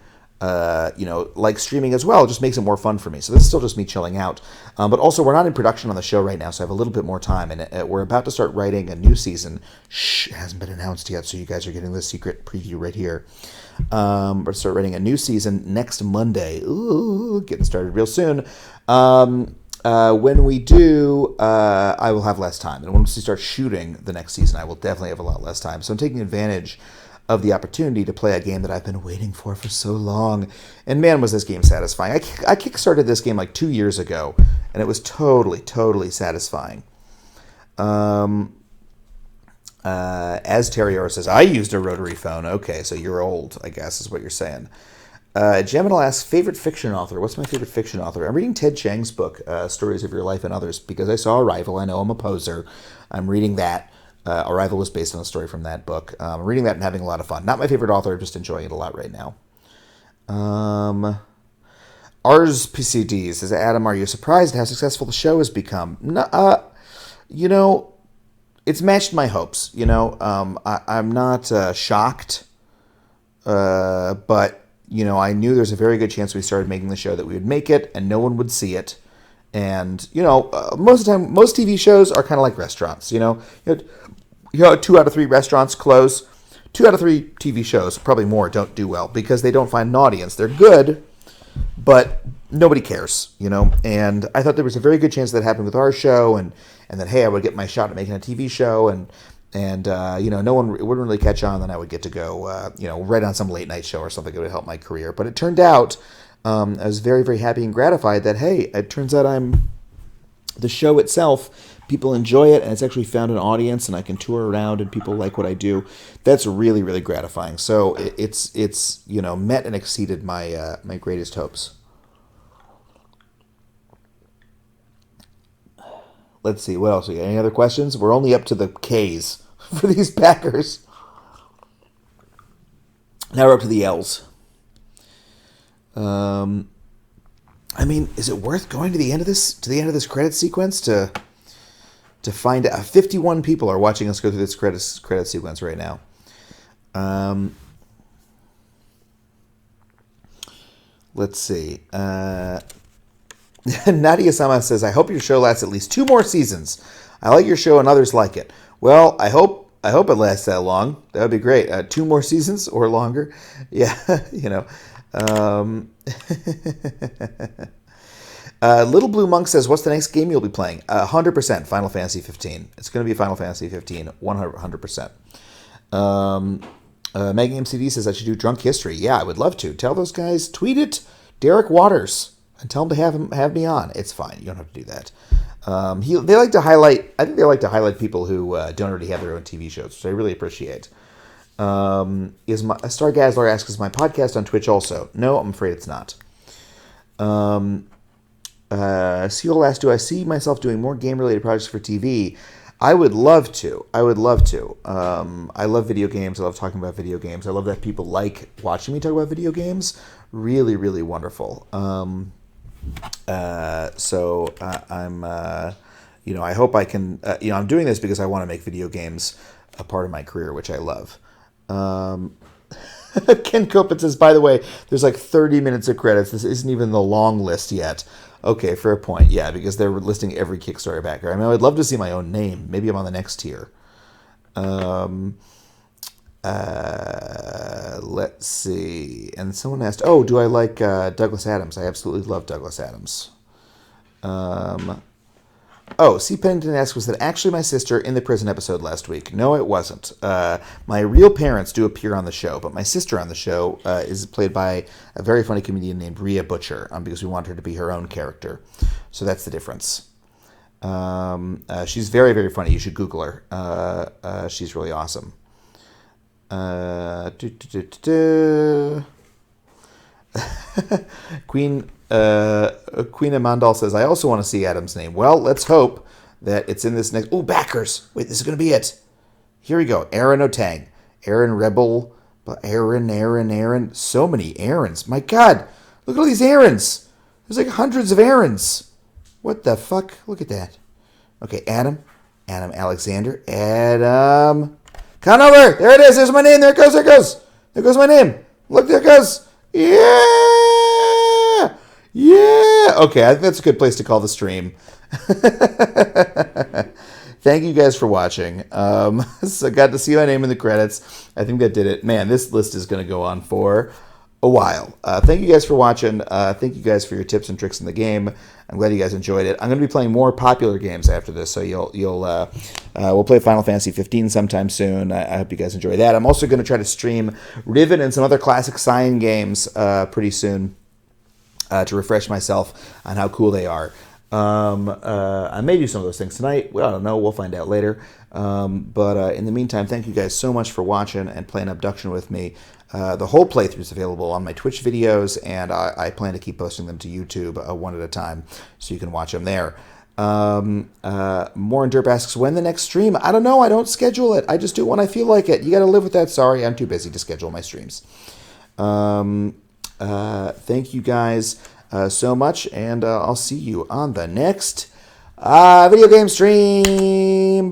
like streaming as well, it just makes it more fun for me. So this is still just me chilling out. But also, we're not in production on the show right now, so I have a little bit more time. And we're about to start writing a new season. It hasn't been announced yet, so you guys are getting the secret preview right here. We're going to start writing a new season next Monday. Ooh, getting started real soon. When we do, I will have less time. And once we start shooting the next season, I will definitely have a lot less time. So I'm taking advantage of the opportunity to play a game that I've been waiting for so long. And man, was this game satisfying. I kickstarted this game like 2 years ago, and it was totally, totally satisfying. As Terrior says, I used a rotary phone. Okay, so you're old, I guess, is what you're saying. Geminal asks, favorite fiction author? What's my favorite fiction author? I'm reading Ted Chiang's book, Stories of Your Life and Others, because I saw Arrival. I know I'm a poser. I'm reading that. Arrival was based on a story from that book. I'm reading that and having a lot of fun. Not my favorite author, just enjoying it a lot right now. Ars PCD says, Adam, are you surprised at how successful the show has become? No, it's matched my hopes. I'm not shocked, but I knew there's a very good chance we started making the show that we would make it and no one would see it. And, most of the time, most TV shows are kind of like restaurants, 2 out of 3 restaurants close. 2 out of 3 TV shows, probably more, don't do well because they don't find an audience. They're good, but nobody cares, you know. And I thought there was a very good chance that happened with our show, and that, hey, I would get my shot at making a TV show, and you know, no one it wouldn't really catch on. Then I would get to go, you know, right on some late night show or something that would help my career. But it turned out, I was very, very happy and gratified that, hey, it turns out the show itself, people enjoy it, and it's actually found an audience, and I can tour around, and people like what I do. That's really, really gratifying. So it's you know, met and exceeded my my greatest hopes. Let's see, what else? Any other questions? We're only up to the K's for these Packers. Now we're up to the L's. I mean, is it worth going to the end of this credit sequence to find out? 51 people are watching us go through this credit sequence right now. Let's see. Nadia Sama says, I hope your show lasts at least 2 more seasons. I like your show and others like it. Well, I hope it lasts that long. That would be great. 2 more seasons or longer. Yeah, you know. Little Blue Monk says, what's the next game you'll be playing? 100% Final Fantasy 15. It's going to be Final Fantasy 15, 100%. Megan MCD says I should do Drunk History. Yeah, I would love to. Tell those guys, tweet it, Derek Waters, and tell them to have me on. It's fine. You don't have to do that. They like to highlight. I think they like to highlight people who don't already have their own TV shows, which I really appreciate. Stargazzler asks, is my podcast on Twitch also? No, I'm afraid it's not. Seal asks, do I see myself doing more game-related projects for TV? I would love to. I love video games. I love talking about video games. I love that people like watching me talk about video games. Really, really wonderful. So I'm, you know, I hope I can, you know, I'm doing this because I want to make video games a part of my career, which I love. Ken Copeland says, by the way, there's like 30 minutes of credits. This isn't even the long list yet. Okay, fair point. Yeah, because they're listing every Kickstarter backer. I mean, I would love to see my own name. Maybe I'm on the next tier. Let's see. And someone asked, oh, do I like Douglas Adams? I absolutely love Douglas Adams. C. Pennington asks, was that actually my sister in the prison episode last week? No, it wasn't. My real parents do appear on the show, but my sister on the show is played by a very funny comedian named Rhea Butcher, because we want her to be her own character. So that's the difference. She's very, very funny. You should Google her. She's really awesome. Queen Amandal says, I also want to see Adam's name. Well, let's hope that it's in this next... Oh, backers! Wait, this is going to be it. Here we go. Aaron Otang. Aaron Rebel. Aaron. So many Aarons. My God. Look at all these Aarons. There's like hundreds of Aarons. What the fuck? Look at that. Okay, Adam Alexander. Adam Conover. There it is. There's my name. There it goes. There goes my name. Look, there it goes. Yeah. Okay, I think that's a good place to call the stream. Thank you guys for watching. So I got to see my name in the credits. I think that did it. Man, this list is going to go on for a while. Thank you guys for watching. Thank you guys for your tips and tricks in the game. I'm glad you guys enjoyed it. I'm going to be playing more popular games after this, so we'll play Final Fantasy 15 sometime soon. I hope you guys enjoy that. I'm also going to try to stream Riven and some other classic Cyan games pretty soon to refresh myself on how cool they are. I may do some of those things tonight. Well, I don't know. We'll find out later. But in the meantime, thank you guys so much for watching and playing Obduction with me. The whole playthrough is available on my Twitch videos, and I plan to keep posting them to YouTube one at a time, so you can watch them there. Morin Derp asks, when the next stream? I don't know. I don't schedule it. I just do it when I feel like it. You got to live with that. Sorry, I'm too busy to schedule my streams. Thank you guys so much, and I'll see you on the next video game stream.